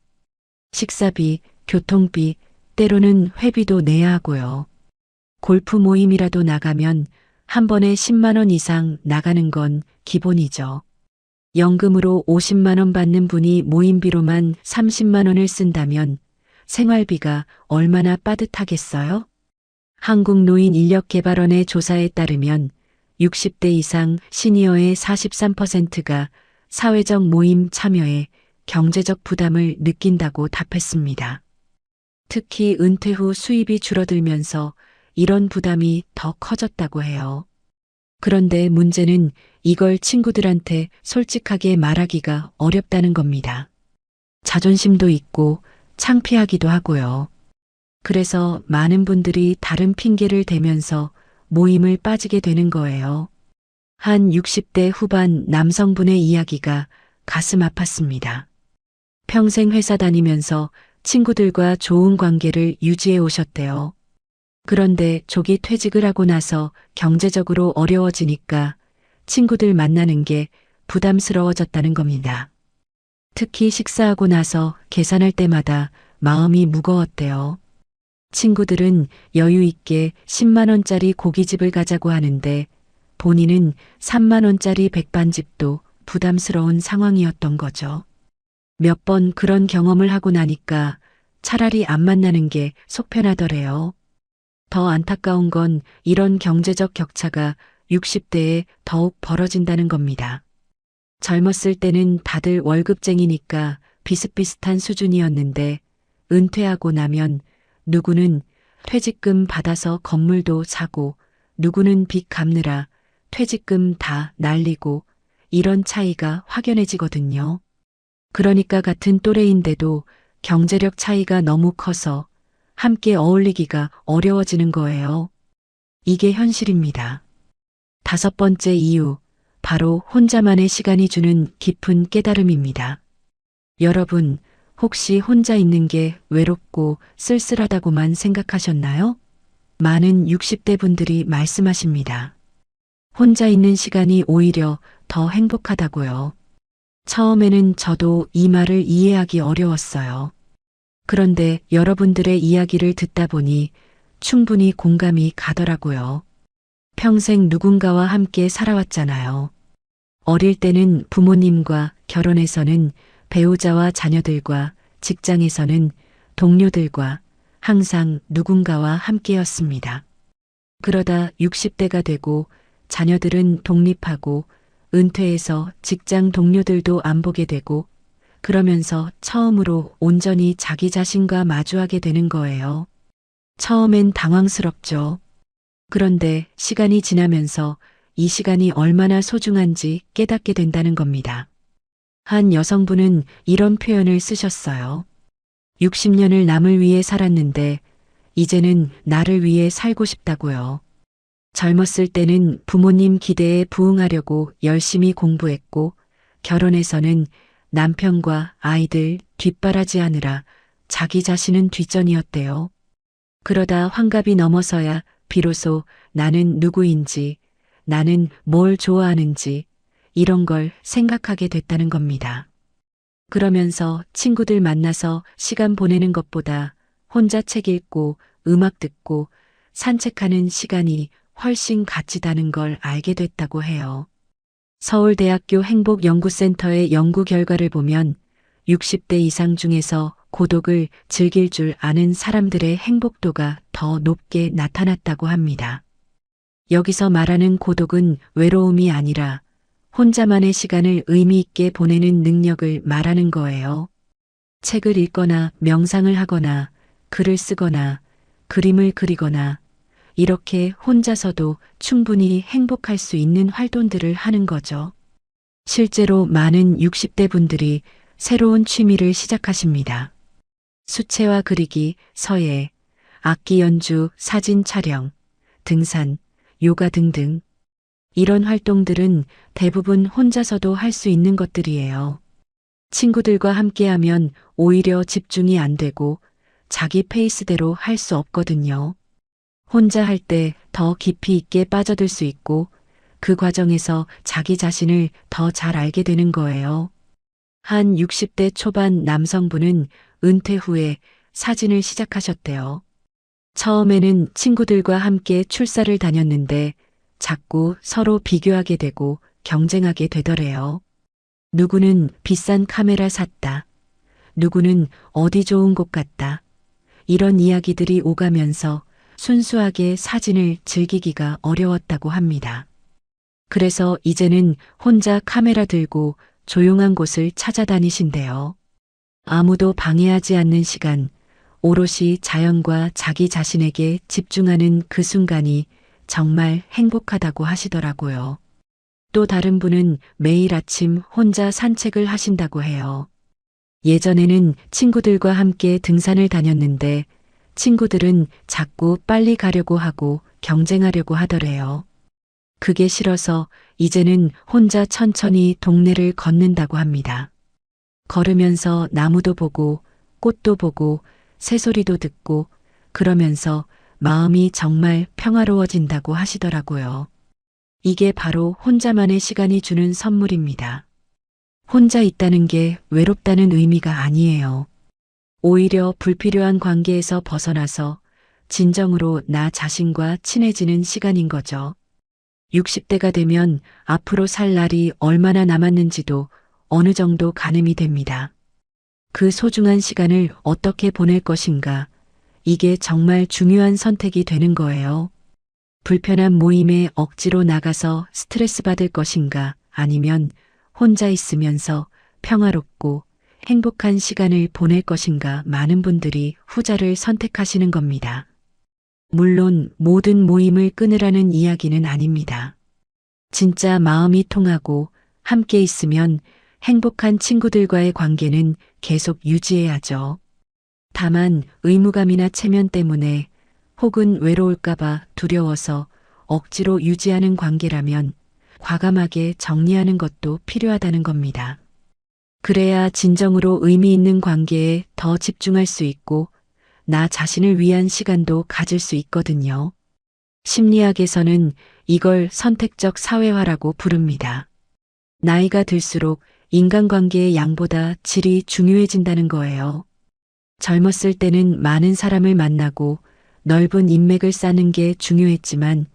식사비, 교통비, 때로는 회비도 내야 하고요. 골프 모임이라도 나가면 한 번에 10만 원 이상 나가는 건 기본이죠. 연금으로 50만 원 받는 분이 모임비로만 30만 원을 쓴다면 생활비가 얼마나 빠듯하겠어요? 한국노인인력개발원의 조사에 따르면 60대 이상 시니어의 43%가 사회적 모임 참여에 경제적 부담을 느낀다고 답했습니다. 특히 은퇴 후 수입이 줄어들면서 이런 부담이 더 커졌다고 해요. 그런데 문제는 이걸 친구들한테 솔직하게 말하기가 어렵다는 겁니다. 자존심도 있고 창피하기도 하고요. 그래서 많은 분들이 다른 핑계를 대면서 모임을 빠지게 되는 거예요. 한 60대 후반 남성분의 이야기가 가슴 아팠습니다. 평생 회사 다니면서 친구들과 좋은 관계를 유지해 오셨대요. 그런데 조기 퇴직을 하고 나서 경제적으로 어려워지니까 친구들 만나는 게 부담스러워졌다는 겁니다. 특히 식사하고 나서 계산할 때마다 마음이 무거웠대요. 친구들은 여유 있게 10만 원짜리 고깃집을 가자고 하는데 본인은 3만 원짜리 백반집도 부담스러운 상황이었던 거죠. 몇 번 그런 경험을 하고 나니까 차라리 안 만나는 게 속 편하더래요. 더 안타까운 건 이런 경제적 격차가 60대에 더욱 벌어진다는 겁니다. 젊었을 때는 다들 월급쟁이니까 비슷비슷한 수준이었는데 은퇴하고 나면 누구는 퇴직금 받아서 건물도 사고 누구는 빚 갚느라 퇴직금 다 날리고 이런 차이가 확연해지거든요. 그러니까 같은 또래인데도 경제력 차이가 너무 커서 함께 어울리기가 어려워지는 거예요. 이게 현실입니다. 다섯 번째 이유, 바로 혼자만의 시간이 주는 깊은 깨달음입니다. 여러분, 혹시 혼자 있는 게 외롭고 쓸쓸하다고만 생각하셨나요? 많은 60대 분들이 말씀하십니다. 혼자 있는 시간이 오히려 더 행복하다고요. 처음에는 저도 이 말을 이해하기 어려웠어요. 그런데 여러분들의 이야기를 듣다 보니 충분히 공감이 가더라고요. 평생 누군가와 함께 살아왔잖아요. 어릴 때는 부모님과, 결혼해서는 배우자와 자녀들과, 직장에서는 동료들과 항상 누군가와 함께였습니다. 그러다 60대가 되고 자녀들은 독립하고 은퇴해서 직장 동료들도 안 보게 되고 그러면서 처음으로 온전히 자기 자신과 마주하게 되는 거예요. 처음엔 당황스럽죠. 그런데 시간이 지나면서 이 시간이 얼마나 소중한지 깨닫게 된다는 겁니다. 한 여성분은 이런 표현을 쓰셨어요. 60년을 남을 위해 살았는데 이제는 나를 위해 살고 싶다고요. 젊었을 때는 부모님 기대에 부응하려고 열심히 공부했고 결혼해서는 남편과 아이들 뒷바라지하느라 자기 자신은 뒷전이었대요. 그러다 환갑이 넘어서야 비로소 나는 누구인지, 나는 뭘 좋아하는지 이런 걸 생각하게 됐다는 겁니다. 그러면서 친구들 만나서 시간 보내는 것보다 혼자 책 읽고 음악 듣고 산책하는 시간이 훨씬 값지다는 걸 알게 됐다고 해요. 서울대학교 행복연구센터의 연구 결과를 보면 60대 이상 중에서 고독을 즐길 줄 아는 사람들의 행복도가 더 높게 나타났다고 합니다. 여기서 말하는 고독은 외로움이 아니라 혼자만의 시간을 의미 있게 보내는 능력을 말하는 거예요. 책을 읽거나 명상을 하거나 글을 쓰거나 그림을 그리거나 이렇게 혼자서도 충분히 행복할 수 있는 활동들을 하는 거죠. 실제로 많은 60대 분들이 새로운 취미를 시작하십니다. 수채화 그리기, 서예, 악기 연주, 사진 촬영, 등산, 요가 등등. 이런 활동들은 대부분 혼자서도 할 수 있는 것들이에요. 친구들과 함께하면 오히려 집중이 안 되고 자기 페이스대로 할 수 없거든요. 혼자 할 때 더 깊이 있게 빠져들 수 있고 그 과정에서 자기 자신을 더 잘 알게 되는 거예요. 한 60대 초반 남성분은 은퇴 후에 사진을 시작하셨대요. 처음에는 친구들과 함께 출사를 다녔는데 자꾸 서로 비교하게 되고 경쟁하게 되더래요. 누구는 비싼 카메라 샀다. 누구는 어디 좋은 곳 갔다. 이런 이야기들이 오가면서 순수하게 사진을 즐기기가 어려웠다고 합니다. 그래서 이제는 혼자 카메라 들고 조용한 곳을 찾아다니신대요. 아무도 방해하지 않는 시간, 오롯이 자연과 자기 자신에게 집중하는 그 순간이 정말 행복하다고 하시더라고요. 또 다른 분은 매일 아침 혼자 산책을 하신다고 해요. 예전에는 친구들과 함께 등산을 다녔는데 친구들은 자꾸 빨리 가려고 하고 경쟁하려고 하더래요. 그게 싫어서 이제는 혼자 천천히 동네를 걷는다고 합니다. 걸으면서 나무도 보고 꽃도 보고 새소리도 듣고 그러면서 마음이 정말 평화로워진다고 하시더라고요. 이게 바로 혼자만의 시간이 주는 선물입니다. 혼자 있다는 게 외롭다는 의미가 아니에요. 오히려 불필요한 관계에서 벗어나서 진정으로 나 자신과 친해지는 시간인 거죠. 60대가 되면 앞으로 살 날이 얼마나 남았는지도 어느 정도 가늠이 됩니다. 그 소중한 시간을 어떻게 보낼 것인가, 이게 정말 중요한 선택이 되는 거예요. 불편한 모임에 억지로 나가서 스트레스 받을 것인가, 아니면 혼자 있으면서 평화롭고 행복한 시간을 보낼 것인가. 많은 분들이 후자를 선택하시는 겁니다. 물론 모든 모임을 끊으라는 이야기는 아닙니다. 진짜 마음이 통하고 함께 있으면 행복한 친구들과의 관계는 계속 유지해야죠. 다만 의무감이나 체면 때문에 혹은 외로울까봐 두려워서 억지로 유지하는 관계라면 과감하게 정리하는 것도 필요하다는 겁니다. 그래야 진정으로 의미 있는 관계에 더 집중할 수 있고 나 자신을 위한 시간도 가질 수 있거든요. 심리학에서는 이걸 선택적 사회화라고 부릅니다. 나이가 들수록 인간관계의 양보다 질이 중요해진다는 거예요. 젊었을 때는 많은 사람을 만나고 넓은 인맥을 쌓는 게 중요했지만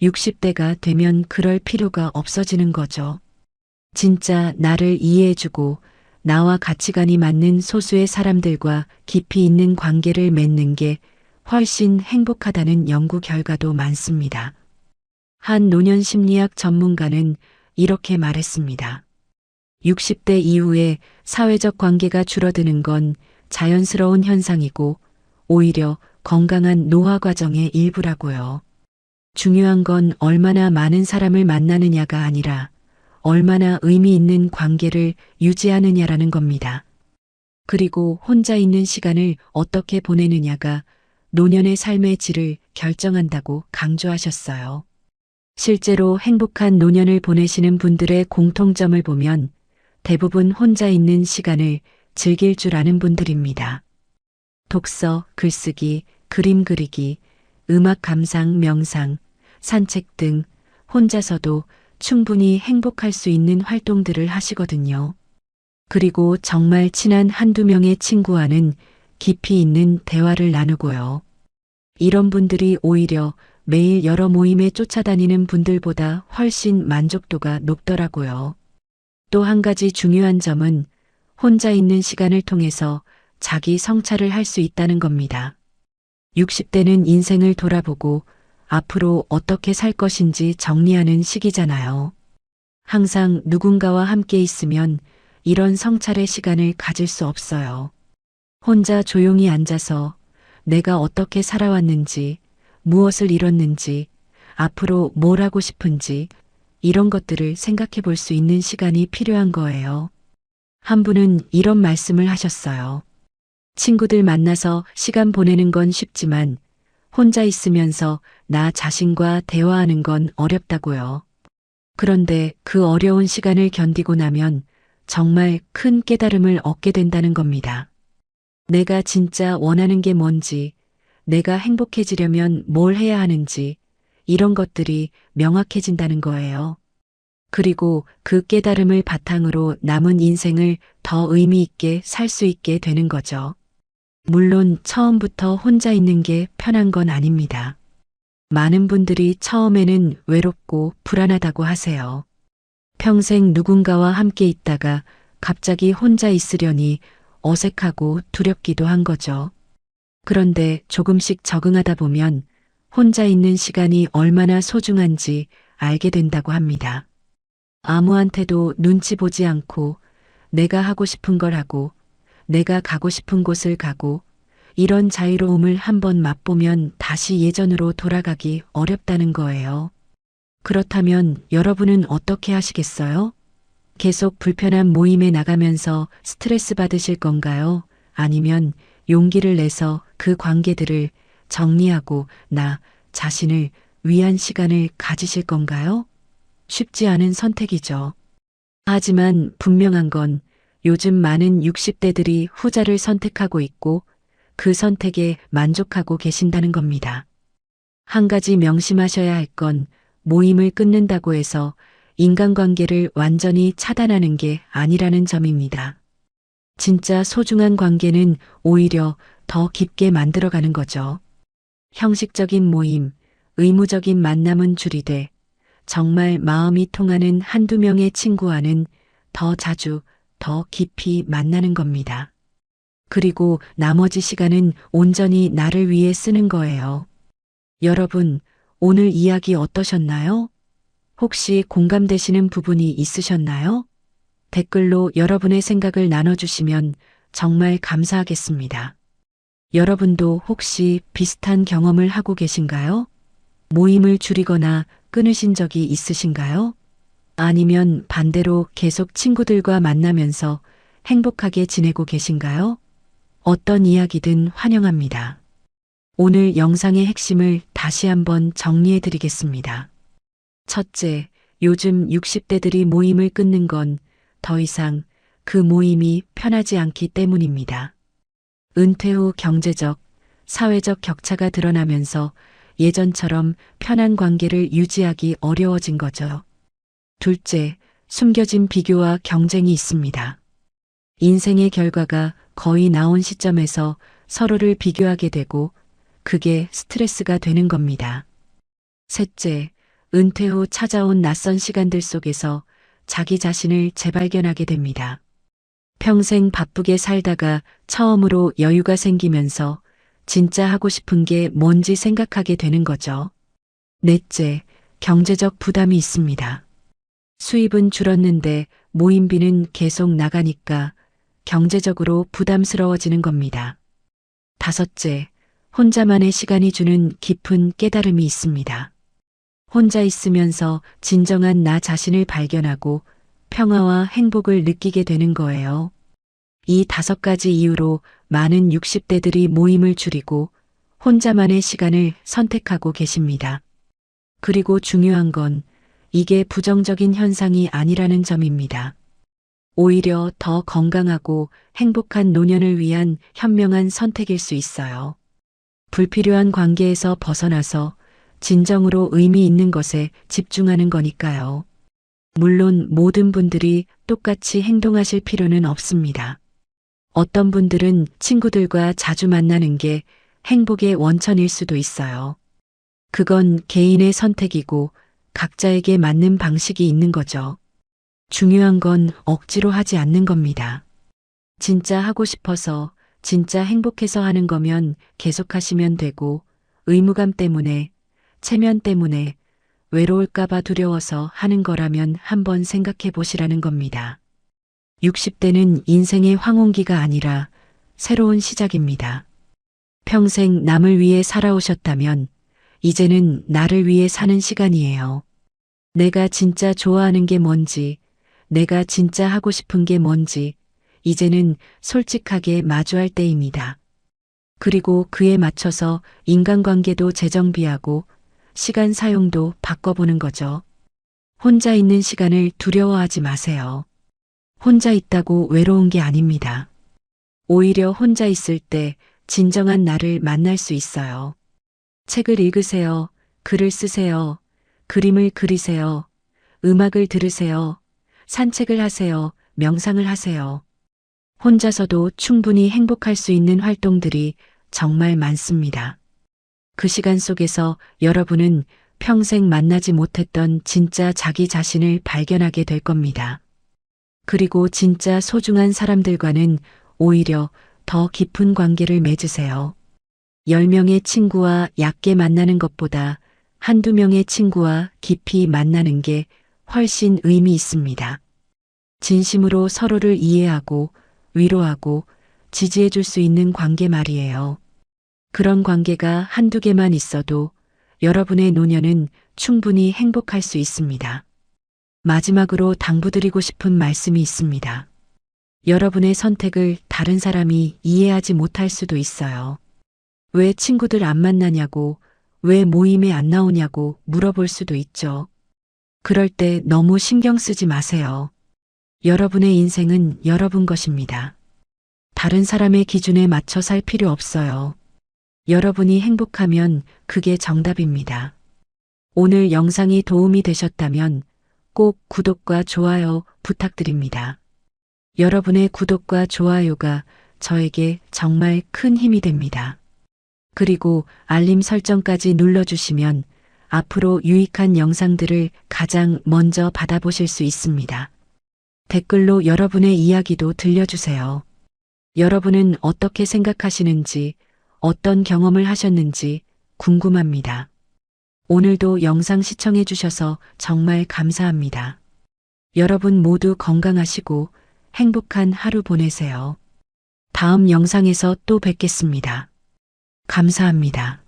60대가 되면 그럴 필요가 없어지는 거죠. 진짜 나를 이해해주고 나와 가치관이 맞는 소수의 사람들과 깊이 있는 관계를 맺는 게 훨씬 행복하다는 연구 결과도 많습니다. 한 노년 심리학 전문가는 이렇게 말했습니다. 60대 이후에 사회적 관계가 줄어드는 건 자연스러운 현상이고 오히려 건강한 노화 과정의 일부라고요. 중요한 건 얼마나 많은 사람을 만나느냐가 아니라 얼마나 의미 있는 관계를 유지하느냐라는 겁니다. 그리고 혼자 있는 시간을 어떻게 보내느냐가 노년의 삶의 질을 결정한다고 강조하셨어요. 실제로 행복한 노년을 보내시는 분들의 공통점을 보면 대부분 혼자 있는 시간을 즐길 줄 아는 분들입니다. 독서, 글쓰기, 그림 그리기, 음악 감상, 명상, 산책 등 혼자서도 충분히 행복할 수 있는 활동들을 하시거든요. 그리고 정말 친한 한두 명의 친구와는 깊이 있는 대화를 나누고요. 이런 분들이 오히려 매일 여러 모임에 쫓아다니는 분들보다 훨씬 만족도가 높더라고요. 또 한 가지 중요한 점은 혼자 있는 시간을 통해서 자기 성찰을 할 수 있다는 겁니다. 60대는 인생을 돌아보고 앞으로 어떻게 살 것인지 정리하는 시기잖아요. 항상 누군가와 함께 있으면 이런 성찰의 시간을 가질 수 없어요. 혼자 조용히 앉아서 내가 어떻게 살아왔는지, 무엇을 이뤘는지, 앞으로 뭘 하고 싶은지 이런 것들을 생각해 볼 수 있는 시간이 필요한 거예요. 한 분은 이런 말씀을 하셨어요. 친구들 만나서 시간 보내는 건 쉽지만 혼자 있으면서 나 자신과 대화하는 건 어렵다고요. 그런데 그 어려운 시간을 견디고 나면 정말 큰 깨달음을 얻게 된다는 겁니다. 내가 진짜 원하는 게 뭔지, 내가 행복해지려면 뭘 해야 하는지, 이런 것들이 명확해진다는 거예요. 그리고 그 깨달음을 바탕으로 남은 인생을 더 의미 있게 살 수 있게 되는 거죠. 물론 처음부터 혼자 있는 게 편한 건 아닙니다. 많은 분들이 처음에는 외롭고 불안하다고 하세요. 평생 누군가와 함께 있다가 갑자기 혼자 있으려니 어색하고 두렵기도 한 거죠. 그런데 조금씩 적응하다 보면 혼자 있는 시간이 얼마나 소중한지 알게 된다고 합니다. 아무한테도 눈치 보지 않고 내가 하고 싶은 걸 하고 내가 가고 싶은 곳을 가고 이런 자유로움을 한번 맛보면 다시 예전으로 돌아가기 어렵다는 거예요. 그렇다면 여러분은 어떻게 하시겠어요? 계속 불편한 모임에 나가면서 스트레스 받으실 건가요? 아니면 용기를 내서 그 관계들을 정리하고 나 자신을 위한 시간을 가지실 건가요? 쉽지 않은 선택이죠. 하지만 분명한 건 요즘 많은 60대들이 후자를 선택하고 있고 그 선택에 만족하고 계신다는 겁니다. 한 가지 명심하셔야 할 건 모임을 끊는다고 해서 인간관계를 완전히 차단하는 게 아니라는 점입니다. 진짜 소중한 관계는 오히려 더 깊게 만들어가는 거죠. 형식적인 모임, 의무적인 만남은 줄이되 정말 마음이 통하는 한두 명의 친구와는 더 자주, 더 깊이 만나는 겁니다. 그리고 나머지 시간은 온전히 나를 위해 쓰는 거예요. 여러분, 오늘 이야기 어떠셨나요? 혹시 공감되시는 부분이 있으셨나요? 댓글로 여러분의 생각을 나눠주시면 정말 감사하겠습니다. 여러분도 혹시 비슷한 경험을 하고 계신가요? 모임을 줄이거나 끊으신 적이 있으신가요? 아니면 반대로 계속 친구들과 만나면서 행복하게 지내고 계신가요? 어떤 이야기든 환영합니다. 오늘 영상의 핵심을 다시 한번 정리해 드리겠습니다. 첫째, 요즘 60대들이 모임을 끊는 건 더 이상 그 모임이 편하지 않기 때문입니다. 은퇴 후 경제적, 사회적 격차가 드러나면서 예전처럼 편한 관계를 유지하기 어려워진 거죠. 둘째, 숨겨진 비교와 경쟁이 있습니다. 인생의 결과가 거의 나온 시점에서 서로를 비교하게 되고 그게 스트레스가 되는 겁니다. 셋째, 은퇴 후 찾아온 낯선 시간들 속에서 자기 자신을 재발견하게 됩니다. 평생 바쁘게 살다가 처음으로 여유가 생기면서 진짜 하고 싶은 게 뭔지 생각하게 되는 거죠. 넷째, 경제적 부담이 있습니다. 수입은 줄었는데 모임비는 계속 나가니까 경제적으로 부담스러워지는 겁니다. 다섯째, 혼자만의 시간이 주는 깊은 깨달음이 있습니다. 혼자 있으면서 진정한 나 자신을 발견하고 평화와 행복을 느끼게 되는 거예요. 이 5가지 이유로 많은 60대들이 모임을 줄이고 혼자만의 시간을 선택하고 계십니다. 그리고 중요한 건 이게 부정적인 현상이 아니라는 점입니다. 오히려 더 건강하고 행복한 노년을 위한 현명한 선택일 수 있어요. 불필요한 관계에서 벗어나서 진정으로 의미 있는 것에 집중하는 거니까요. 물론 모든 분들이 똑같이 행동하실 필요는 없습니다. 어떤 분들은 친구들과 자주 만나는 게 행복의 원천일 수도 있어요. 그건 개인의 선택이고 각자에게 맞는 방식이 있는 거죠. 중요한 건 억지로 하지 않는 겁니다. 진짜 하고 싶어서, 진짜 행복해서 하는 거면 계속하시면 되고, 의무감 때문에, 체면 때문에, 외로울까봐 두려워서 하는 거라면 한번 생각해 보시라는 겁니다. 60대는 인생의 황혼기가 아니라 새로운 시작입니다. 평생 남을 위해 살아오셨다면 이제는 나를 위해 사는 시간이에요. 내가 진짜 좋아하는 게 뭔지, 내가 진짜 하고 싶은 게 뭔지 이제는 솔직하게 마주할 때입니다. 그리고 그에 맞춰서 인간관계도 재정비하고 시간 사용도 바꿔보는 거죠. 혼자 있는 시간을 두려워하지 마세요. 혼자 있다고 외로운 게 아닙니다. 오히려 혼자 있을 때 진정한 나를 만날 수 있어요. 책을 읽으세요. 글을 쓰세요. 그림을 그리세요. 음악을 들으세요. 산책을 하세요. 명상을 하세요. 혼자서도 충분히 행복할 수 있는 활동들이 정말 많습니다. 그 시간 속에서 여러분은 평생 만나지 못했던 진짜 자기 자신을 발견하게 될 겁니다. 그리고 진짜 소중한 사람들과는 오히려 더 깊은 관계를 맺으세요. 10명의 친구와 얕게 만나는 것보다 한두 명의 친구와 깊이 만나는 게 훨씬 의미 있습니다. 진심으로 서로를 이해하고 위로하고 지지해 줄 수 있는 관계 말이에요. 그런 관계가 한두 개만 있어도 여러분의 노년은 충분히 행복할 수 있습니다. 마지막으로 당부드리고 싶은 말씀이 있습니다. 여러분의 선택을 다른 사람이 이해하지 못할 수도 있어요. 왜 친구들 안 만나냐고, 왜 모임에 안 나오냐고 물어볼 수도 있죠. 그럴 때 너무 신경 쓰지 마세요. 여러분의 인생은 여러분 것입니다. 다른 사람의 기준에 맞춰 살 필요 없어요. 여러분이 행복하면 그게 정답입니다. 오늘 영상이 도움이 되셨다면 꼭 구독과 좋아요 부탁드립니다. 여러분의 구독과 좋아요가 저에게 정말 큰 힘이 됩니다. 그리고 알림 설정까지 눌러주시면 앞으로 유익한 영상들을 가장 먼저 받아보실 수 있습니다. 댓글로 여러분의 이야기도 들려주세요. 여러분은 어떻게 생각하시는지, 어떤 경험을 하셨는지 궁금합니다. 오늘도 영상 시청해 주셔서 정말 감사합니다. 여러분 모두 건강하시고 행복한 하루 보내세요. 다음 영상에서 또 뵙겠습니다. 감사합니다.